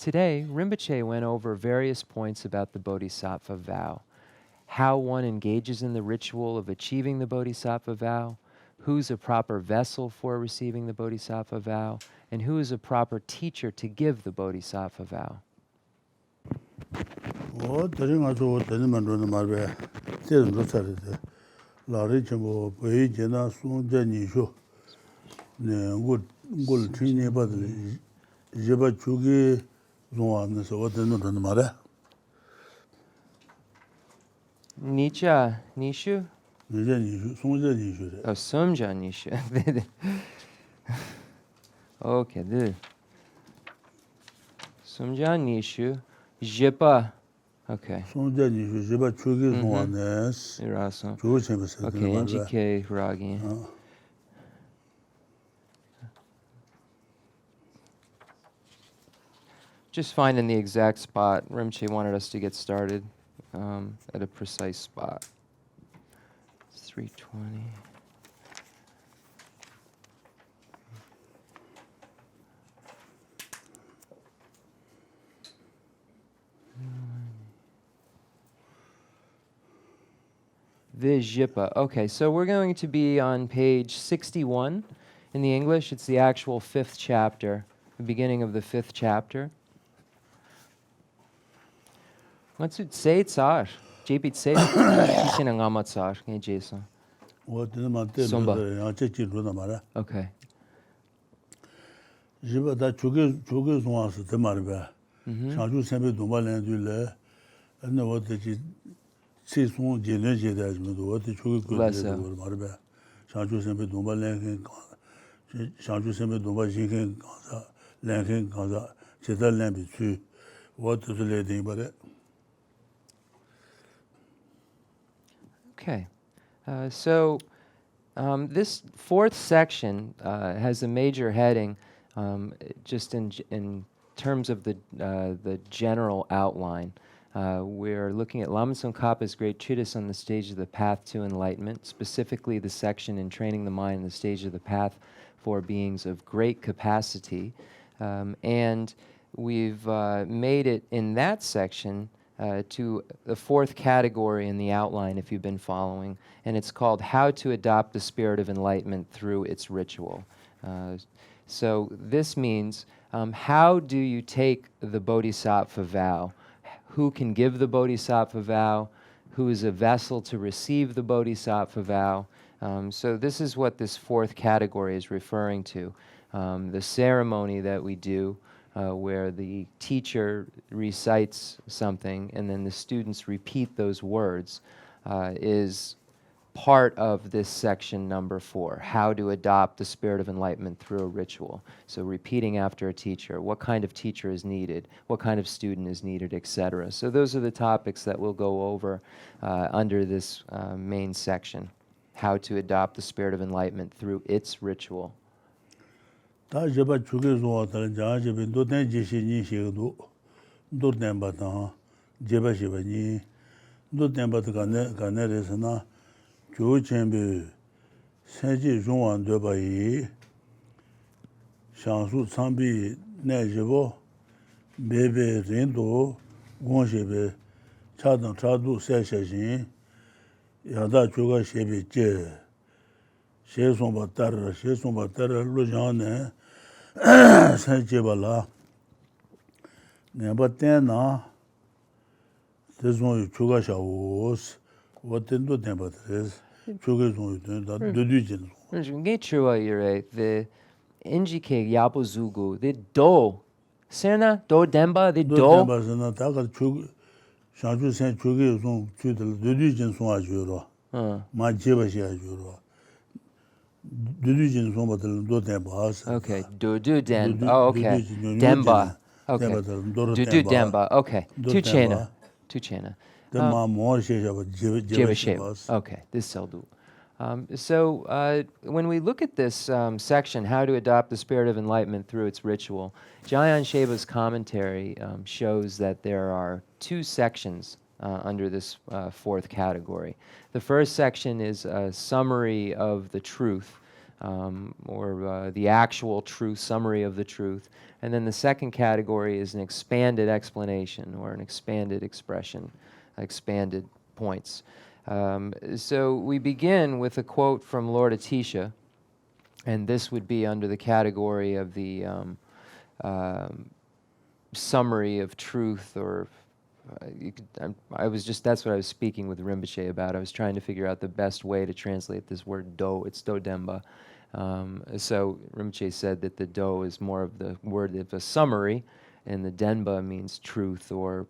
Today, Rinpoche went over various points about the Bodhisattva vow, how one engages in the ritual of achieving the Bodhisattva vow, who's a proper vessel for receiving the Bodhisattva vow, and who is a proper teacher to give the Bodhisattva vow. Nicha, Nishu? Oh, Sumja Nishu. Okay, good. Sumja Nishu, Jipa. Okay. Sumja Nishu, Jipa Chugi Zwanes. Irasa. Okay, NGK Ragi. Just finding the exact spot. Rinpoche wanted us to get started at a precise spot. It's 320. Vijipa. Okay, so we're going to be on page 61 in the English. It's the actual 5th chapter, the beginning of the 5th chapter. What's it say? Tsar. JP say. Kisina ngama tsar. Ngay Jason. Sumba. Okay. Jiba da chuge zwa se de marba. Shaju sembe domba len du le. Ana wo de ji si son je ne je da ju do de chuge ko de marba. Shaju sembe domba len ken. Shaju sembe domba ji ken ka len ken ka je da len bi chu. Wo de le de ba. Okay, so this 4th section has a major heading just in terms of the general outline. We're looking at Lama Tsongkhapa's great treatise on the stage of the path to enlightenment, specifically the section in training the mind, the stage of the path for beings of great capacity. And we've made it in that section to the 4th category in the outline, if you've been following, and it's called How to Adopt the Spirit of Enlightenment Through Its Ritual. So this means, how do you take the Bodhisattva vow? Who can give the Bodhisattva vow? Who is a vessel to receive the Bodhisattva vow? So this is what this 4th category is referring to. The ceremony that we do, where the teacher recites something and then the students repeat those words, is part of this section number 4, how to adopt the spirit of enlightenment through a ritual. So repeating after a teacher, what kind of teacher is needed, what kind of student is needed, etc. So those are the topics that we'll go over under this main section, how to adopt the spirit of enlightenment through its ritual. 다 제바 주게 좋아하는 자제빈 도된 지신이 시도 도된 바다 제바 시바니 도된 바다 가네레스나 조천비 세지 중앙 되바이 샹수 참비 내제보 베베 렌도 공셰베 차등 차도 세세신 야다 조가 셰비제 셰송바타르 로장네 산제발라 네바테나 대존 추가샤오스 워텐도 데바트레스 추게존 다 드디진 이게 추와이레 the NGK 야보주고 the do 세나 do 덴바 the do 덴바스나 다가 추 샤주센 추게존 추들 드디진 송아주로 마제바시아주로 Okay, do den. Oh, okay. Demba. Okay. Do demba. Okay. Tu chena. Okay. This cell do. So when we look at this section, how to adopt the spirit of enlightenment through its ritual, Jayan Sheva's commentary shows that there are 2 sections under this 4th category. The first section is a summary of the truth, or the actual truth, summary of the truth. And then the second category is an expanded explanation or an expanded expression, expanded points. So we begin with a quote from Lord Atisha, and this would be under the category of the summary of truth, or that's what I was speaking with Rinpoche about. I was trying to figure out the best way to translate this word do. It's do demba. So Rinpoche said that the do is more of the word of a summary, and the denba means truth or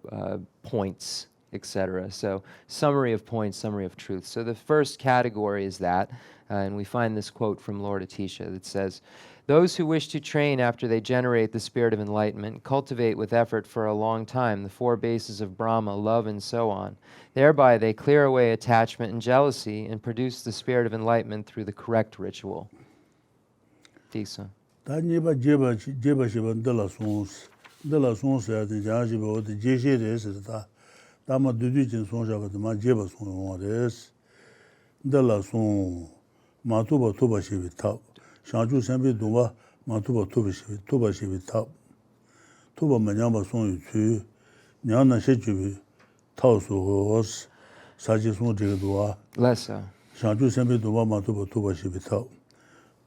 points, etc. So summary of points, summary of truth. So the first category is that, and we find this quote from Lord Atisha that says, "Those who wish to train after they generate the spirit of enlightenment cultivate with effort for a long time the four bases of Brahma, love, and so on. Thereby they clear away attachment and jealousy and produce the spirit of enlightenment through the correct ritual." Tisa. Shanju Sembi Duma, Matuba Tuba Shivi Tap. Tuba Manyama Song Yu Chu, Nyana Shechubi, Tausu Hos, Saji Song Jigadua. Lessa. Shanju Sembi Duma, Matuba Tuba Shivi Tap.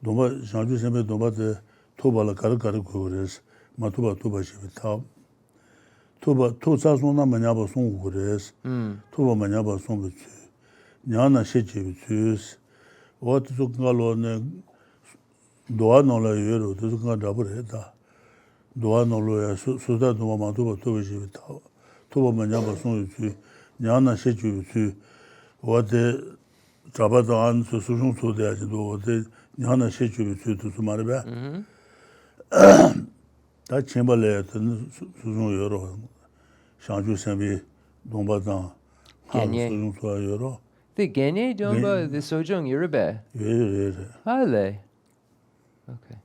Duma, Shanju Sembi Duma de Tuba La Karakari Kures, Matuba Tuba Shivi Tap. Tuba, Tusa Sona Manyaba Song Kures, Tuba Manyaba Song Chu, Nyana Shechubi Chus, what took Galo Doa nola yero, this is not double head. Doa nolo, Suda Duma Matuba Tubishi, Tuba Manaba Song, Nyana Shechu, what the Trabadan, Susun to the Ajido, the Nyana Shechu to Sumariba. That chamberlain, Susun Euro, Shanju Sembi, Dombadan, Susun to a Euro. The Genye Domba, the Sojong Yoruba. Hale. Okay.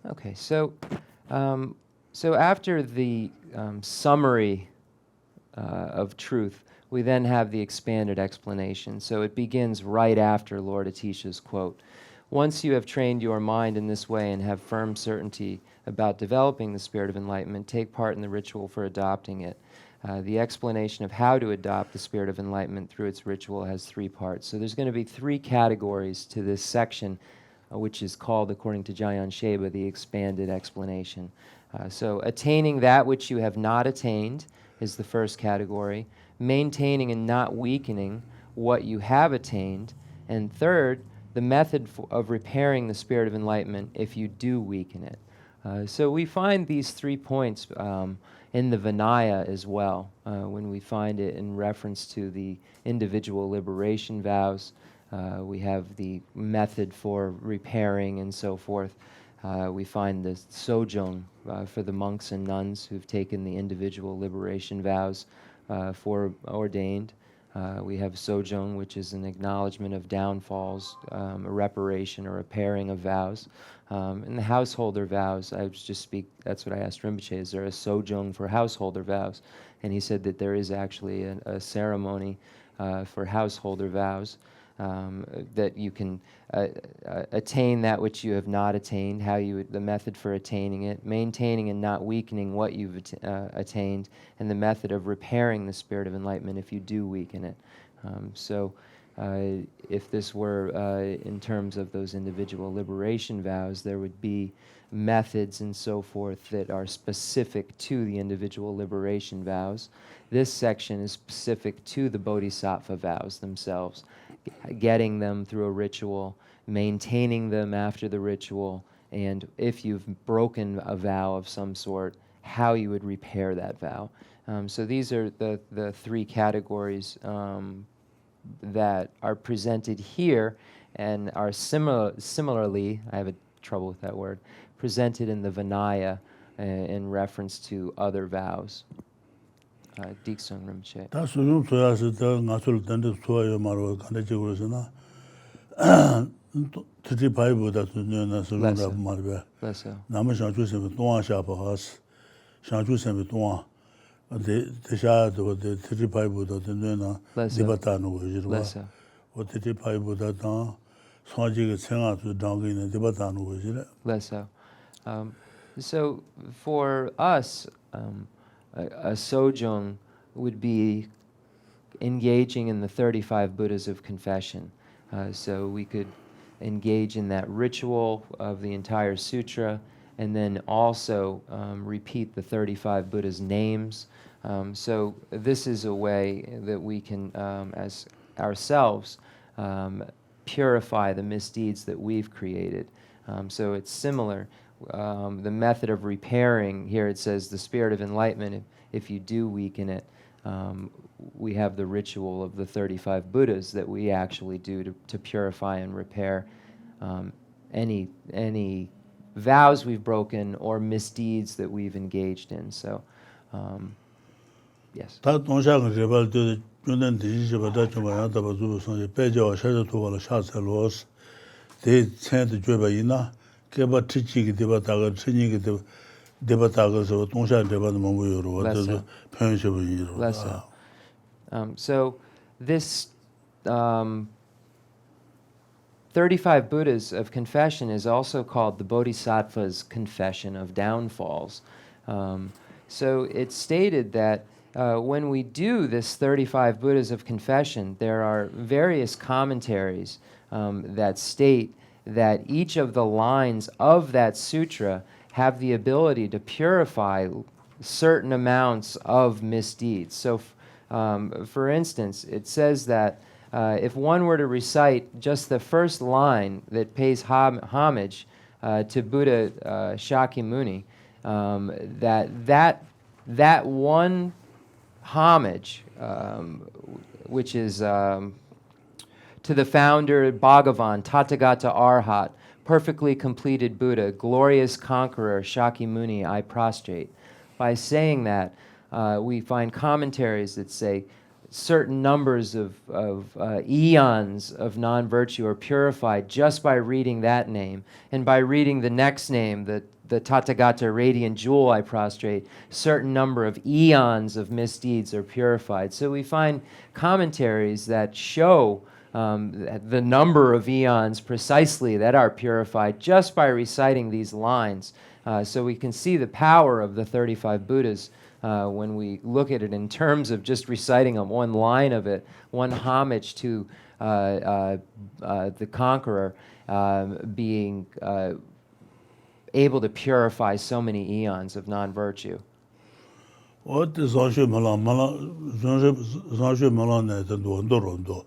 Okay, so after the summary of truth, we then have the expanded explanation. So it begins right after Lord Atisha's quote. "Once you have trained your mind in this way and have firm certainty about developing the spirit of enlightenment, take part in the ritual for adopting it." The explanation of how to adopt the spirit of enlightenment through its ritual has three parts. So there's going to be three categories to this section, which is called, according to Jayan Sheba, the expanded explanation. So attaining that which you have not attained is the first category. Maintaining and not weakening what you have attained. And third, the method of repairing the spirit of enlightenment if you do weaken it. So we find these 3 points in the Vinaya as well, when we find it in reference to the individual liberation vows. We have the method for repairing and so forth. We find the sojong for the monks and nuns who've taken the individual liberation vows for ordained. We have sojong, which is an acknowledgement of downfalls, a reparation or repairing of vows. And the householder vows, that's what I asked Rinpoche, is there a sojong for householder vows? And he said that there is actually a ceremony for householder vows, that you can attain that which you have not attained, the method for attaining it, maintaining and not weakening what you've attained, and the method of repairing the spirit of enlightenment if you do weaken it. If this were in terms of those individual liberation vows, there would be methods and so forth that are specific to the individual liberation vows. This section is specific to the bodhisattva vows themselves, getting them through a ritual, maintaining them after the ritual, and if you've broken a vow of some sort, how you would repair that vow. So these are the 3 categories that are presented here and are similarly, I have trouble with that word, presented in the Vinaya in reference to other vows. Diksung Rinpoche. 다 수능 소야스 더 나술 던데 소요 말고 간다지 그러잖아. 특히 바이보다 수능나 수능나 말be. 남은 상주세면 동아샤바스. 상주세면 동아. 대샤도 특히 바이보다 수능나 디바타노 거지로. 어떻게 파이보다 더 소지가 생활도 당기는 데바다는 거지. Less so. So for us, a sojong would be engaging in the 35 Buddhas of confession. So we could engage in that ritual of the entire sutra, and then also repeat the 35 Buddhas' names. So this is a way that we can, as ourselves, purify the misdeeds that we've created. So it's similar. The method of repairing, here it says the spirit of enlightenment, if you do weaken it, we have the ritual of the 35 Buddhas that we actually do to purify and repair any vows we've broken or misdeeds that we've engaged in. So, yes. 다 동상을 개발도 주는 디지털보다 좀 많다 봐도 선에 배저 셔도 도와라 샤셀로스 대 체도 줘봐이나 개발 특징이 되바다가 천이게 되바다가서 동상 개발도 뭐고요. 어떤 편의점이로. Less so. So this 35 Buddhas of confession is also called the Bodhisattva's confession of downfalls. So it's stated that when we do this 35 Buddhas of confession, there are various commentaries that state that each of the lines of that sutra have the ability to purify certain amounts of misdeeds. So for instance, it says that if one were to recite just the first line that pays homage to Buddha Shakyamuni, that one homage, which is to the founder Bhagavan, Tathagata Arhat, perfectly completed Buddha, glorious conqueror Shakyamuni, I prostrate. By saying that, we find commentaries that say certain numbers of eons of non-virtue are purified just by reading that name. And by reading the next name, the Tathagata radiant jewel I prostrate, certain number of eons of misdeeds are purified. So we find commentaries that show the number of eons precisely that are purified just by reciting these lines. So we can see the power of the 35 Buddhas when we look at it in terms of just reciting one line of it, one homage to the conqueror being able to purify so many eons of non-virtue. 어때 사실 사실 말하는데도 언더론도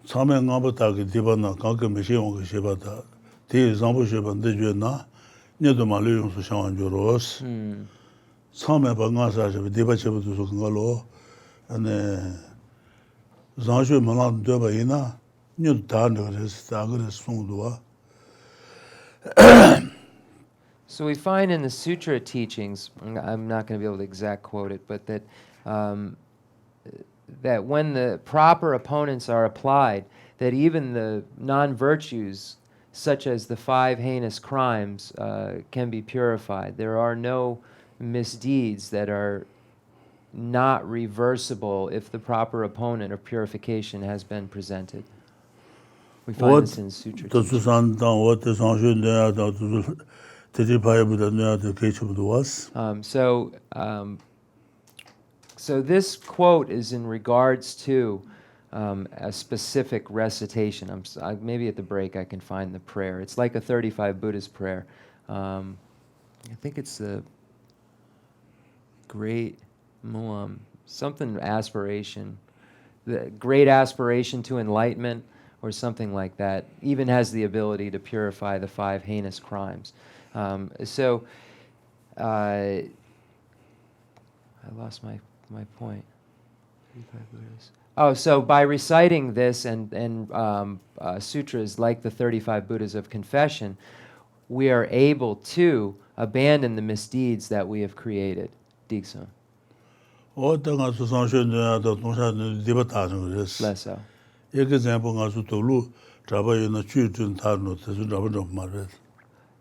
처음에 가보다기 디바나 가끔 미시온 거 시바다 디 zambu shebande juena nedo maluyum su shawan joros 처음에 방가사서 디바체부터 그걸로 ane zanju malan 되바이나 뉴 다르스 다그르 송도와. So we find in the sutra teachings, I'm not going to be able to exact quote it, but that that when the proper opponents are applied, that even the non-virtues, such as the 5 heinous crimes, can be purified. There are no misdeeds that are not reversible if the proper opponent of purification has been presented. We find this in sutra teachings. So this quote is in regards to a specific recitation. Maybe at the break I can find the prayer. It's like a 35 Buddhist prayer. I think it's the great muam, something aspiration, the great aspiration to enlightenment or something like that, even has the ability to purify the 5 heinous crimes. I lost my point. Oh, so by reciting this and sutras like the 35 Buddhas of confession, we are able to abandon the misdeeds that we have created. Diksun. Less so.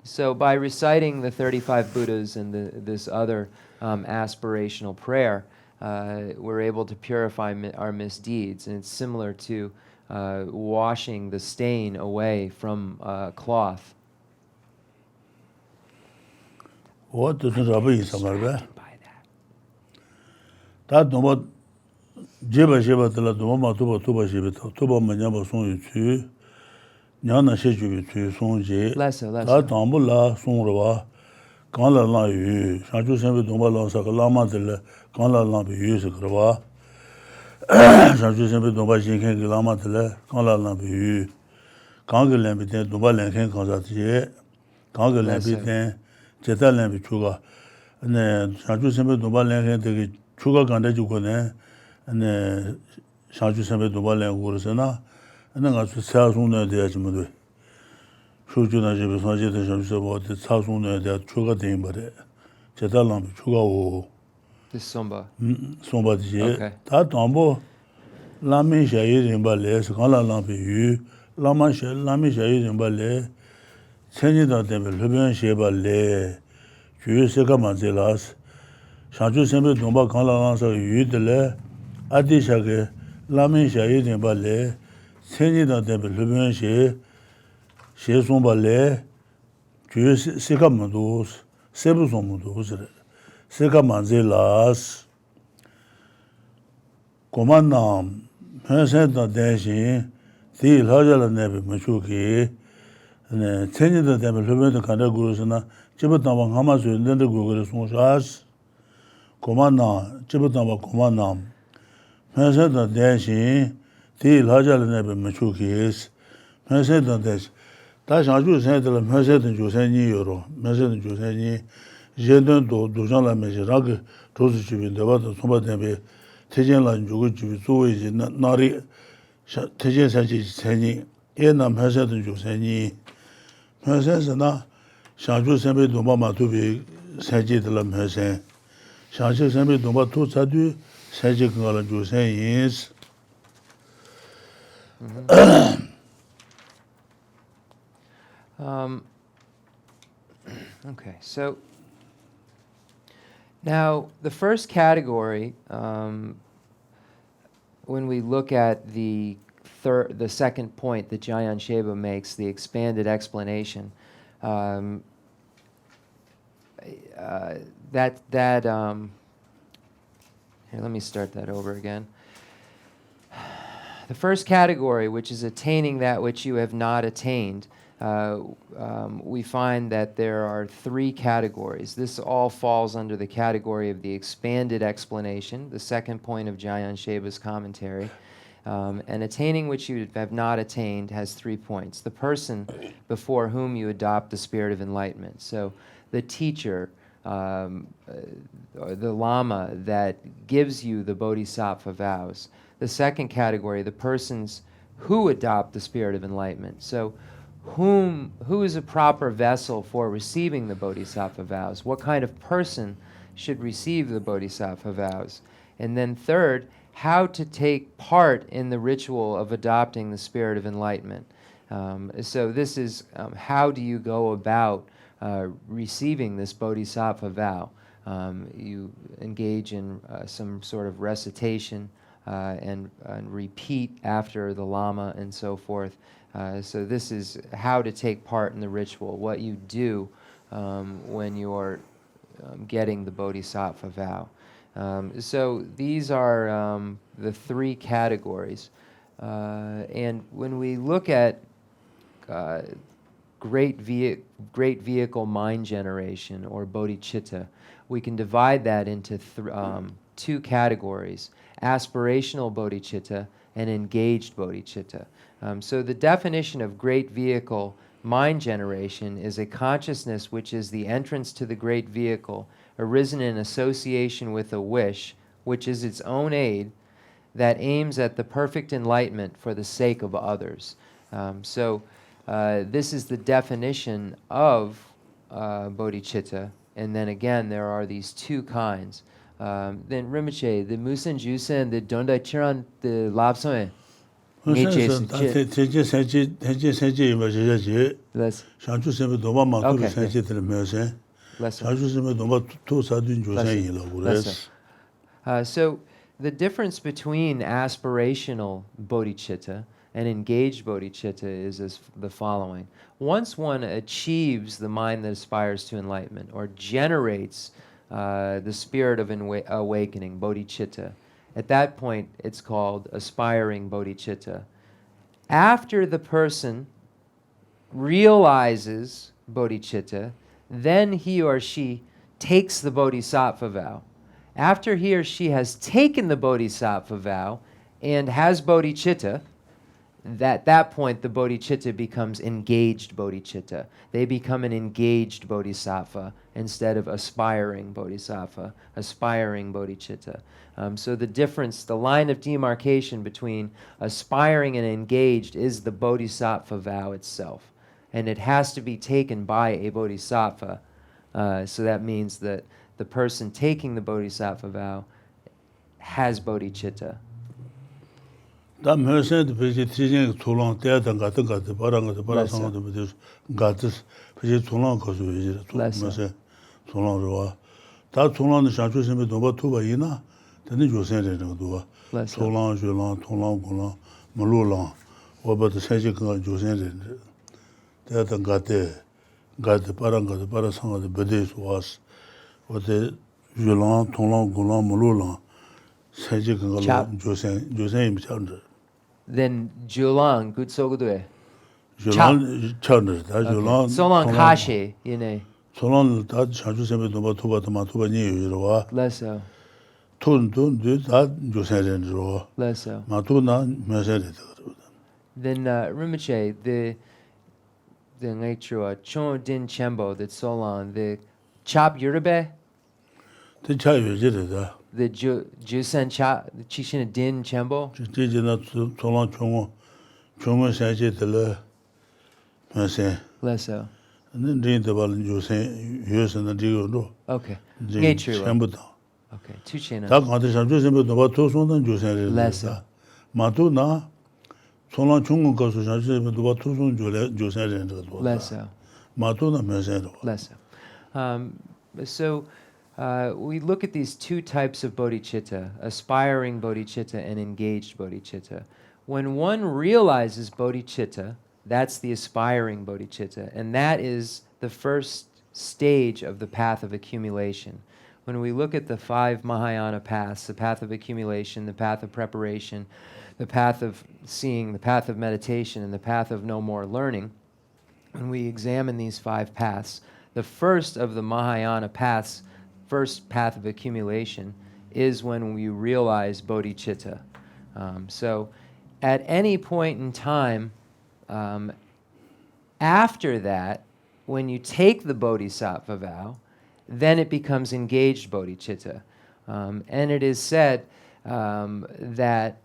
So by reciting the 35 Buddhas and this other aspirational prayer, we're able to purify our misdeeds. And it's similar to washing the stain away from cloth. What does the rabbi is about? By that. That no what Jeba Sheba the Doma Tuba Sheba, Tuba Manaba Song Yu, Yana Sheju, Song J, Lesser. that Tambula, Song Rava, Kala La Yu, Shanju Sembe Doma Lansa, Lama de Kala Lamp Yu, Sakrava, Shanju Sembe Doma Shinken, Lama de Kala Lamp Yu, Kangal Lambit, Doma Lankan Kazati, Kangal Lambit, Jeta Lamp Chuga, and Shanju Sembe Doma Lankan, Chuga Ganda Jukone, and Shanju Sembe Doma Langursana, and then I was Sasuna de Ajmudu. Shujuna Jib Sanjit and Shamsa, the Sasuna de Chuga Dimbade, Jeta Lamp Chuga. This Somba. Somebody, Okay. that Tombo Lami Shai in Ballet, Kala Lampi Yu, Lami Shai in Ballet, Senita Temple, Lubian Shebale, Ju Sekamanzelas, Shanju Sembe Domba Kala Lansa Yu de Le, Adishake, Lami Shai in Ballet, Senita Temple, Lubian She Sombale, Ju Sekamandos, Sebusomundos, Sekamanzelas. Commandam, Pensenta Dashi, the Lajala Nebi Machuki, and changing the Devil Levent Kandagurusana, Chibutama Hamasu, and then the Gurus Moshas, Commandam, Chibutama Commandam, Pensenta Dashi, the Lajala Nebi Machuki, Pensenta Dash. That's how you said the Pensenta Joseni Euro, Pensenta Joseni, Jedon do Jala Mejirag, Tosu the Water Somba Tejenlan Jugu Zuwi Nari Tejen Saji Seni, Enam Hasan Juseni, Hasana, Shanju Sembe Duma Matubi, Saji de la Hasan, Shanju Sembe Duma Tu Sadu, Saji Gala Jusen is. Okay, so now the first category, when we look at the second point that Jayan Sheba makes, the expanded explanation, here, let me start that over again. The first category, which is attaining that which you have not attained, we find that there are three categories. This all falls under the category of the expanded explanation, the second point of Jayan Sheba's commentary. And attaining which you have not attained has 3 points. The person before whom you adopt the spirit of enlightenment. So the teacher, or the Lama that gives you the Bodhisattva vows. The second category, the persons who adopt the spirit of enlightenment. So who is a proper vessel for receiving the Bodhisattva vows? What kind of person should receive the Bodhisattva vows? And then third, how to take part in the ritual of adopting the spirit of enlightenment. So this is how do you go about receiving this Bodhisattva vow? You engage in some sort of recitation and repeat after the Lama and so forth. So this is how to take part in the ritual, what you do when you're getting the Bodhisattva vow. So these are the three categories. And when we look at great vehicle mind generation, or bodhicitta, we can divide that into two categories: aspirational bodhicitta and engaged bodhicitta. So the definition of great vehicle mind generation is a consciousness which is the entrance to the great vehicle, arisen in association with a wish, which is its own aid, that aims at the perfect enlightenment for the sake of others. So this is the definition of bodhicitta. And then again, there are these two kinds. Then Rinpoche, the Musen Jusen, the Dondai Chiran, the Lobsang Tenzin. So the difference between aspirational bodhicitta An engaged bodhicitta is as the following. Once one achieves the mind that aspires to enlightenment or generates the spirit of awakening, bodhicitta, at that point it's called aspiring bodhicitta. After the person realizes bodhicitta, then he or she takes the bodhisattva vow. After he or she has taken the bodhisattva vow and has bodhicitta, at that point the bodhicitta becomes engaged bodhicitta. They become an engaged bodhisattva instead of aspiring bodhisattva, aspiring bodhicitta. So the difference, the line of demarcation between aspiring and engaged is the bodhisattva vow itself. And it has to be taken by a bodhisattva. So that means that the person taking the bodhisattva vow has bodhicitta. 다 메시드 베지 티징 토론 때다 같은 같은 바랑도 바라상도 베지 같은 베지 토론 거수 베지 메시 토론으로 다 토론의 샤주심에 도바 투바이나 되는 조선에는 도바 토론 조론 토론 고론 물로랑 오버도 세지 그 조선에는 때다 같은 바랑도 바라상도 베지 와스 어때 조론 토론 고론 물로랑 세지 그 조선이 미쳤는데 Then Julang, Gutsogudue. Julang Chenrezig, Julang. Solang Kashi, yine. Solang da chanchu sembe doba tuba ni yiro. Leso. Tun da josen ro. Leso. Ma tu na mesen. Then Rinpoche, the nature Chon Din Chembo, that Solang, the Chop Yuribe. The chayu jide. The Jusen Chop, the Chishin Din Chembo. Jijina Solang chongo sanje de mesen. Leso. And then rin de bal josen yosen na digo ro. Okay. Nature. Okay. Tuchena. Da kan de chanchu sembe doba to son dan josen Leso. Ma tu na Solang chongo ko so chanchu sembe doba to son josen ro. Leso. Ma tu na mesen ro. Leso. So we look at these two types of bodhicitta, aspiring bodhicitta and engaged bodhicitta. When one realizes bodhicitta, that's the aspiring bodhicitta, and that is the first stage of the path of accumulation. When we look at the 5 Mahayana paths, the path of accumulation, the path of preparation, the path of seeing, the path of meditation, and the path of no more learning, when we examine these 5 paths, the first of the Mahayana paths, first path of accumulation, is when we realize bodhicitta. So at any point in time, after that, when you take the bodhisattva vow, then it becomes engaged bodhicitta. And it is said that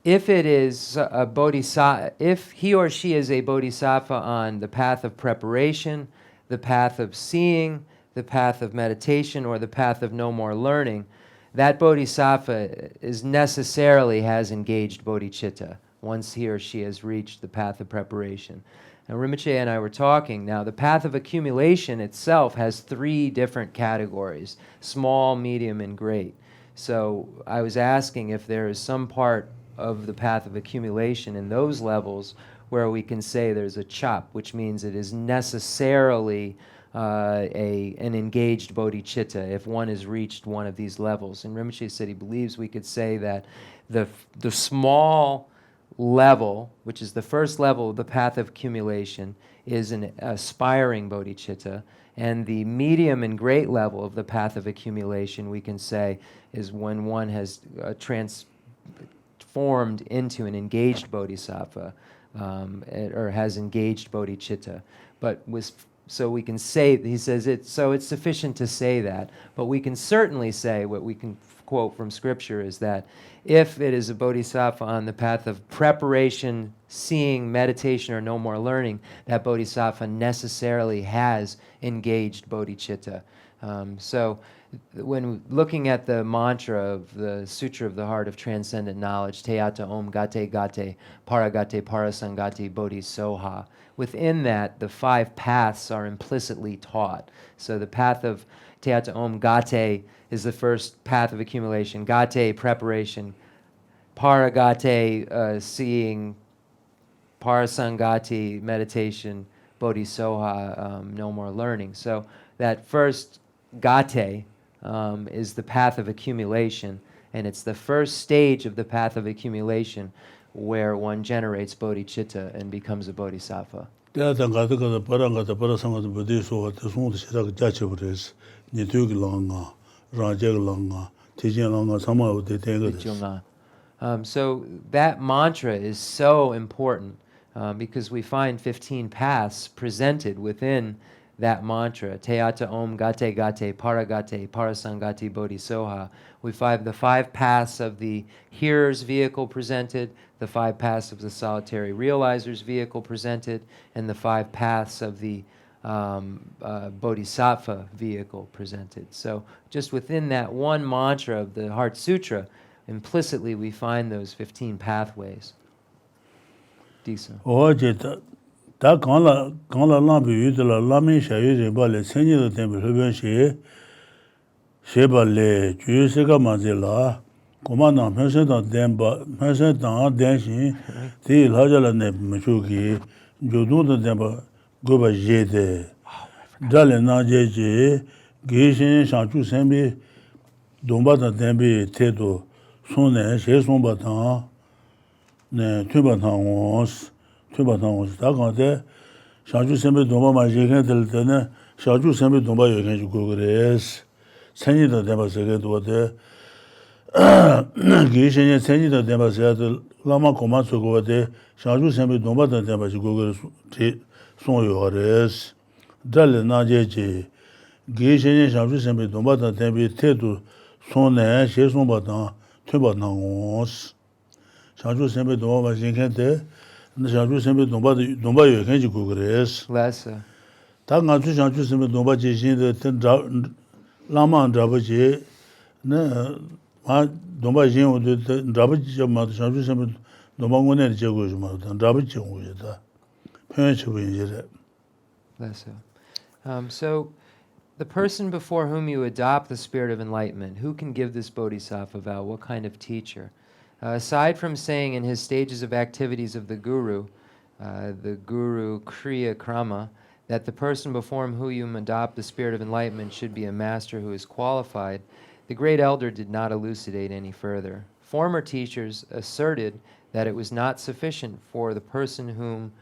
if it is a bodhisattva, if he or she is a bodhisattva on the path of preparation, the path of seeing, the path of meditation, or the path of no more learning, that bodhisattva necessarily has engaged bodhicitta once he or she has reached the path of preparation. Now, Rinpoche and I were talking. Now, the path of accumulation itself has 3 different categories: small, medium, and great. So I was asking if there is some part of the path of accumulation in those levels where we can say there's a chop, which means it is necessarily an engaged bodhicitta if one has reached one of these levels. And Rinpoche said he believes we could say that the small level, which is the first level of the path of accumulation, is an aspiring bodhicitta, and the medium and great level of the path of accumulation, we can say, is when one has transformed into an engaged bodhisattva, or has engaged bodhicitta. So we can say, he says, it's sufficient to say that, but we can certainly say, what we can quote from scripture is that if it is a bodhisattva on the path of preparation, seeing, meditation, or no more learning, that bodhisattva necessarily has engaged bodhicitta. So when looking at the mantra of the Sutra of the Heart of Transcendent Knowledge, Teata Om Gate Gate, Paragate Parasangate Bodhisoha, within that, the 5 paths are implicitly taught. So the path of Teata Om Gate is the first path of accumulation. Gate, preparation. Paragate, seeing, parasangati, meditation, bodhisoha, no more learning. So that first gate is the path of accumulation, and it's the first stage of the path of accumulation where one generates bodhicitta and becomes a bodhisattva. So that mantra is so important because we find 15 paths presented within that mantra. Teata Om Gate Gate Paragate Parasangati Bodhisoha. We find the 5 paths of the hearer's vehicle presented, the 5 paths of the solitary realizer's vehicle presented, and the 5 paths of the bodhisattva vehicle presented. So just within that one mantra of the Heart Sutra, implicitly we find those 15 pathways. Disa. Da gangla lambi yudala Lamrim shayu rinpa le senyi da tenpi lhubian sheba le juyu seka manzi la kuma nang pensen tang denshin di ilhaja la nepi machuki jodung da tenpa goba yede dali na jeji gishin shangchu senpi domba da tenpi tedo sonne she sonba tang ne tunba tang wons da gante shangchu senpi domba ma yeken tel tene shangchu senpi domba yeken ju gogres senyi da tenpa seke duwa de gishin senyi da tenpa seke lama koma tsukuwa de shangchu senpi domba da tenpa ju gogres son yores dali na jeji gishin shangchu senpi domba da tenpi tedo sonne she sonba tang tunba tang wons shangchu senpi domba ma yeken te shangchu senpi domba yeken ju gogres Lesa. ta nga chu shangchu senpi domba jishin de ten lama draba je na ma domba yin wo de draba je ma shangchu senpi domba ngone je go ju ma draba je wo je da phen che bu yin je Lesa. So the person before whom you adopt the spirit of enlightenment, who can give this bodhisattva vow? What kind of teacher? Aside from saying in his stages of activities of the Guru Kriya Krama, that the person before whom you adopt the spirit of enlightenment should be a master who is qualified, the great elder did not elucidate any further. Former teachers asserted that it was not sufficient for the person whom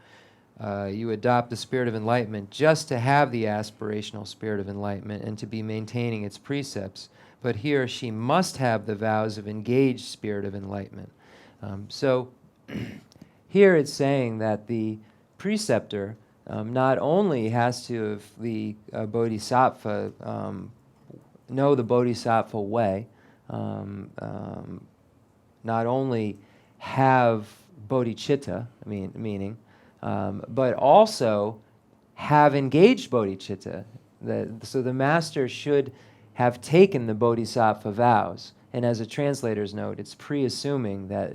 you adopt the spirit of enlightenment just to have the aspirational spirit of enlightenment and to be maintaining its precepts, but he or she must have the vows of engaged spirit of enlightenment. So here it's saying that the preceptor not only has to have the bodhisattva, know the bodhisattva way, not only have bodhicitta, meaning, but also have engaged bodhicitta. So the master should have taken the bodhisattva vows. And as a translator's note, it's pre-assuming that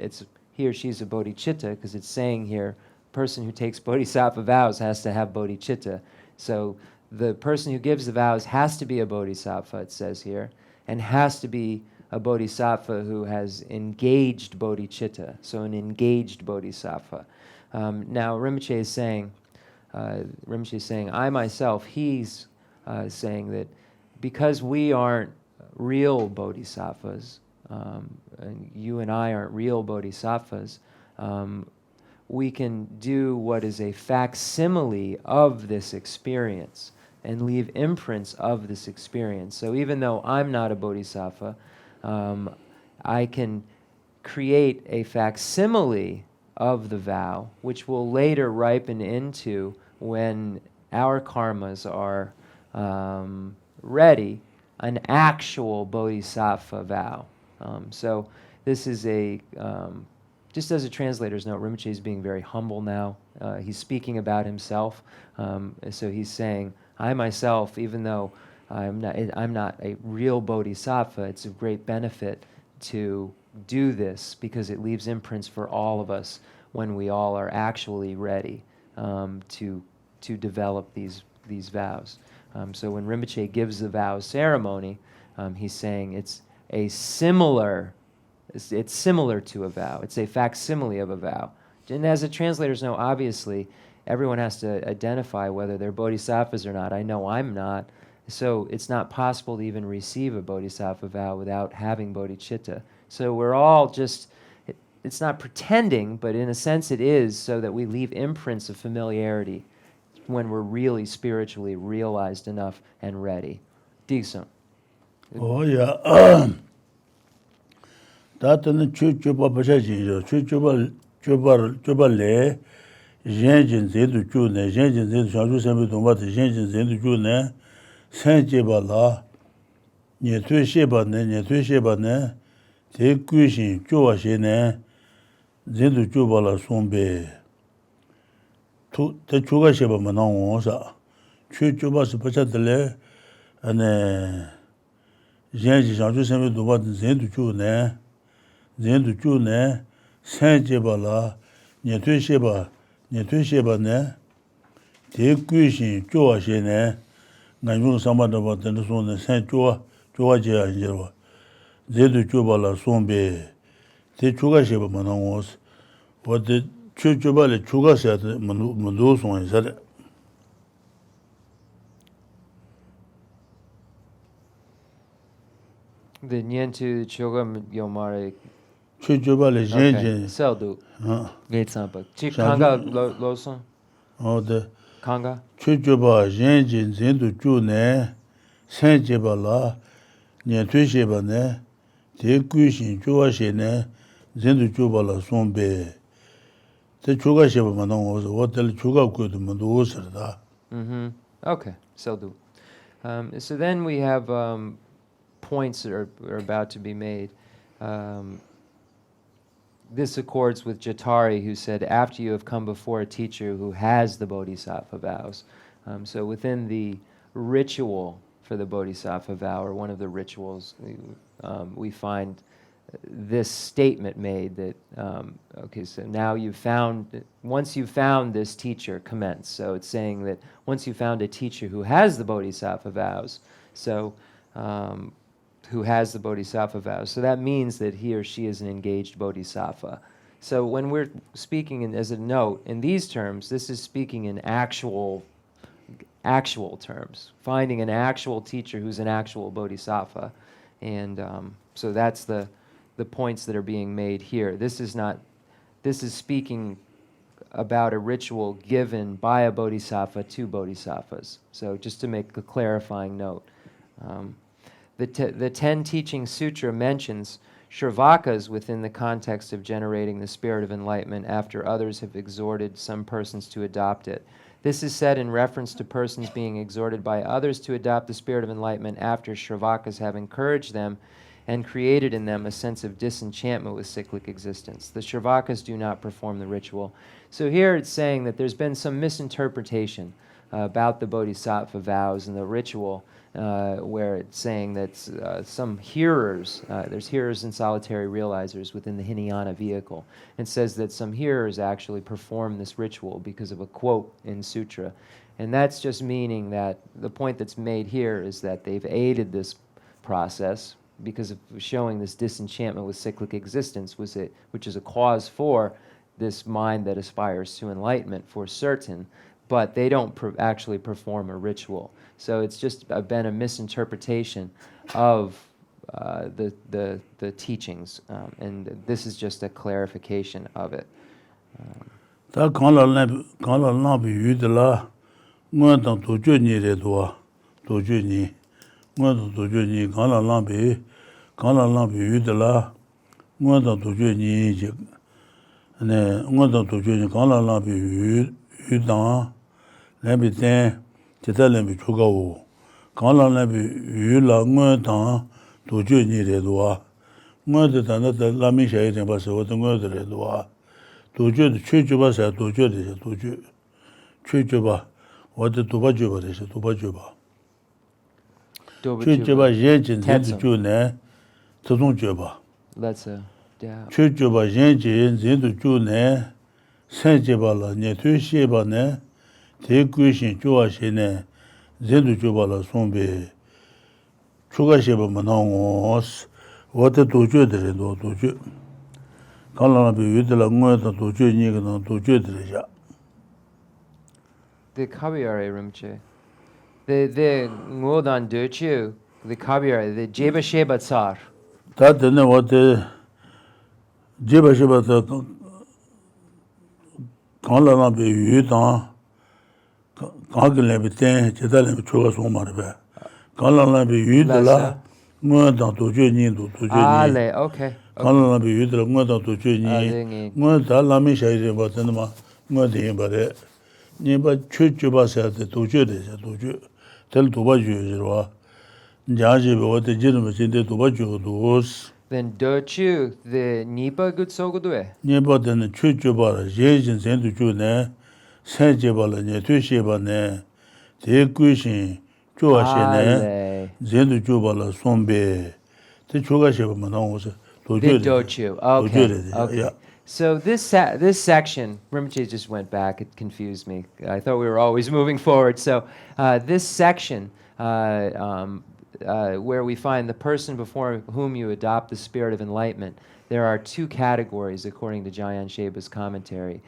he or she's a bodhicitta, because it's saying here, person who takes bodhisattva vows has to have bodhicitta. So the person who gives the vows has to be a bodhisattva, it says here, and has to be a bodhisattva who has engaged bodhicitta, so an engaged bodhisattva. Now Rinpoche is saying, I myself, he's saying that because we aren't real bodhisattvas, and you and I aren't real bodhisattvas, we can do what is a facsimile of this experience and leave imprints of this experience. So even though I'm not a bodhisattva, I can create a facsimile of the vow, which will later ripen into, when our karmas are ready, an actual bodhisattva vow. So this is just as a translator's note, Rinpoche is being very humble now. He's speaking about himself. So he's saying, I myself, even though I'm not a real bodhisattva, it's of great benefit to do this because it leaves imprints for all of us when we all are actually ready to develop these vows. So when Rinpoche gives the vow ceremony, he's saying it's similar to a vow. It's a facsimile of a vow. and as the translators know, obviously, everyone has to identify whether they're bodhisattvas or not. I know I'm not. So it's not possible to even receive a bodhisattva vow without having bodhicitta. So we're all just, it's not pretending, but in a sense it is, so that we leave imprints of familiarity when we're really spiritually realized enough and ready. Digson. Oh, yeah. That's the chuba bashajin, chuba le, Jenjin Zendu June, Jenjin Zendu Shanju Semi Domba, Jenjin Zendu June, San Jeba La, Nietui Sheba Ne, Te Guishin, Jua Shene, Zendu Juba La Sombe. The Chuga Sheba Manonsa, Chuba Supachatele, and Jenjin Shanju Semi Domba, Zendu June, San Jeba La, Nietui Sheba Ne, Te Guishin, Jua Shene, Nanjung Samadaba Tenderson, Saint Jua Jia Jerva, Zedu Juba La Sombe, Te Chuga Sheba Manangos, what the Chuba Le Chuga said, Munduson said. The Nyentu Choga Yomare. Chuba Le Jenjin. Seldu. Getsampa. Chikanga Loson. Oh, the Kanga. Chuba Jenjin Zendu June, Saint Jeba La, Nietui Sheba Ne, Te Guishin, Jua Shene, Zendu Juba La Sombe. The Chuga Sheba Manangos, what the Chuga could Mundusa. Okay, Seldu. So then we have points that are about to be made. This accords with Jatari, who said, after you have come before a teacher who has the bodhisattva vows. So within the ritual for the bodhisattva vow, or one of the rituals, we find this statement made that, okay, so now once you've found this teacher, commence. So it's saying that once you found a teacher who has the bodhisattva vows, so who has the bodhisattva vows. So that means that he or she is an engaged bodhisattva. So when we're speaking as a note, in these terms, this is speaking in actual terms, finding an actual teacher who's an actual bodhisattva. And so that's the points that are being made here. This is speaking about a ritual given by a bodhisattva to bodhisattvas. So just to make a clarifying note. The 10 Teaching Sutra mentions Shravakas within the context of generating the spirit of enlightenment after others have exhorted some persons to adopt it. This is said in reference to persons being exhorted by others to adopt the spirit of enlightenment after Shravakas have encouraged them and created in them a sense of disenchantment with cyclic existence. The Shravakas do not perform the ritual. So here it's saying that there's been some misinterpretation about the bodhisattva vows and the ritual, where it's saying that some hearers, there's hearers and solitary realizers within the Hinayana vehicle. It says that some hearers actually perform this ritual because of a quote in sutra. And that's just meaning that the point that's made here is that they've aided this process because of showing this disenchantment with cyclic existence, which is a cause for this mind that aspires to enlightenment for certain, but they don't actually perform a ritual. So it's just been a misinterpretation of the teachings, and this is just a clarification of it. Tibetan Buddhism, yu la ngön tang doju ni re duwa. Ngön de tang de Lamrim sha yi ba se wo de ngön de re duwa. Doju de chue ju ba sa doju de doju. Chue ju ba wo de du ba ju ba de se du ba ju ba. Chue ju ba yen jin de ju ne tu zong ju ba. Let's Chue ju ba yen jin de ju ne san je ba la ne tu xie ba ne te guishin jua xie ne zendu juba la sombe chuga xie ba manangos wate doju de re do doju Kalana be yudla ngoda dojo ni ga dojo de. The Kabiyare Rinpoche. The Ngodan Dochu, the Kabiyare, the Jeba Sheba Tsar. Ta de ne what jeba sheba ta kalana be yudan kagle be ten chedale be choga so marbe. Kalana be yudla ngoda dojo ni dojo ni. Ale, okay. Kalana be yudla ngoda dojo ni. Ngoda lami shaire ba ten ma ngoda yin bare. Ni ba chuchuba sa de dojo de dojo. Tel doba jo jirwa. Jaji be what jirum chinde doba jo dos. Then Dochu, the Nipa Gutsogudwe. Nipa den chuchuba jejin zendu ju ne. Sen jeba la ne tu sheba ne. De guishin chua she ne. Zendu juba la sombe. Te chuga sheba ma nang was dojo The de. Dochu, okay. Yeah. So this section, Rinpoche just went back, it confused me. I thought we were always moving forward. So this section, where we find the person before whom you adopt the spirit of enlightenment, there are two categories according to Jayan Sheba's commentary.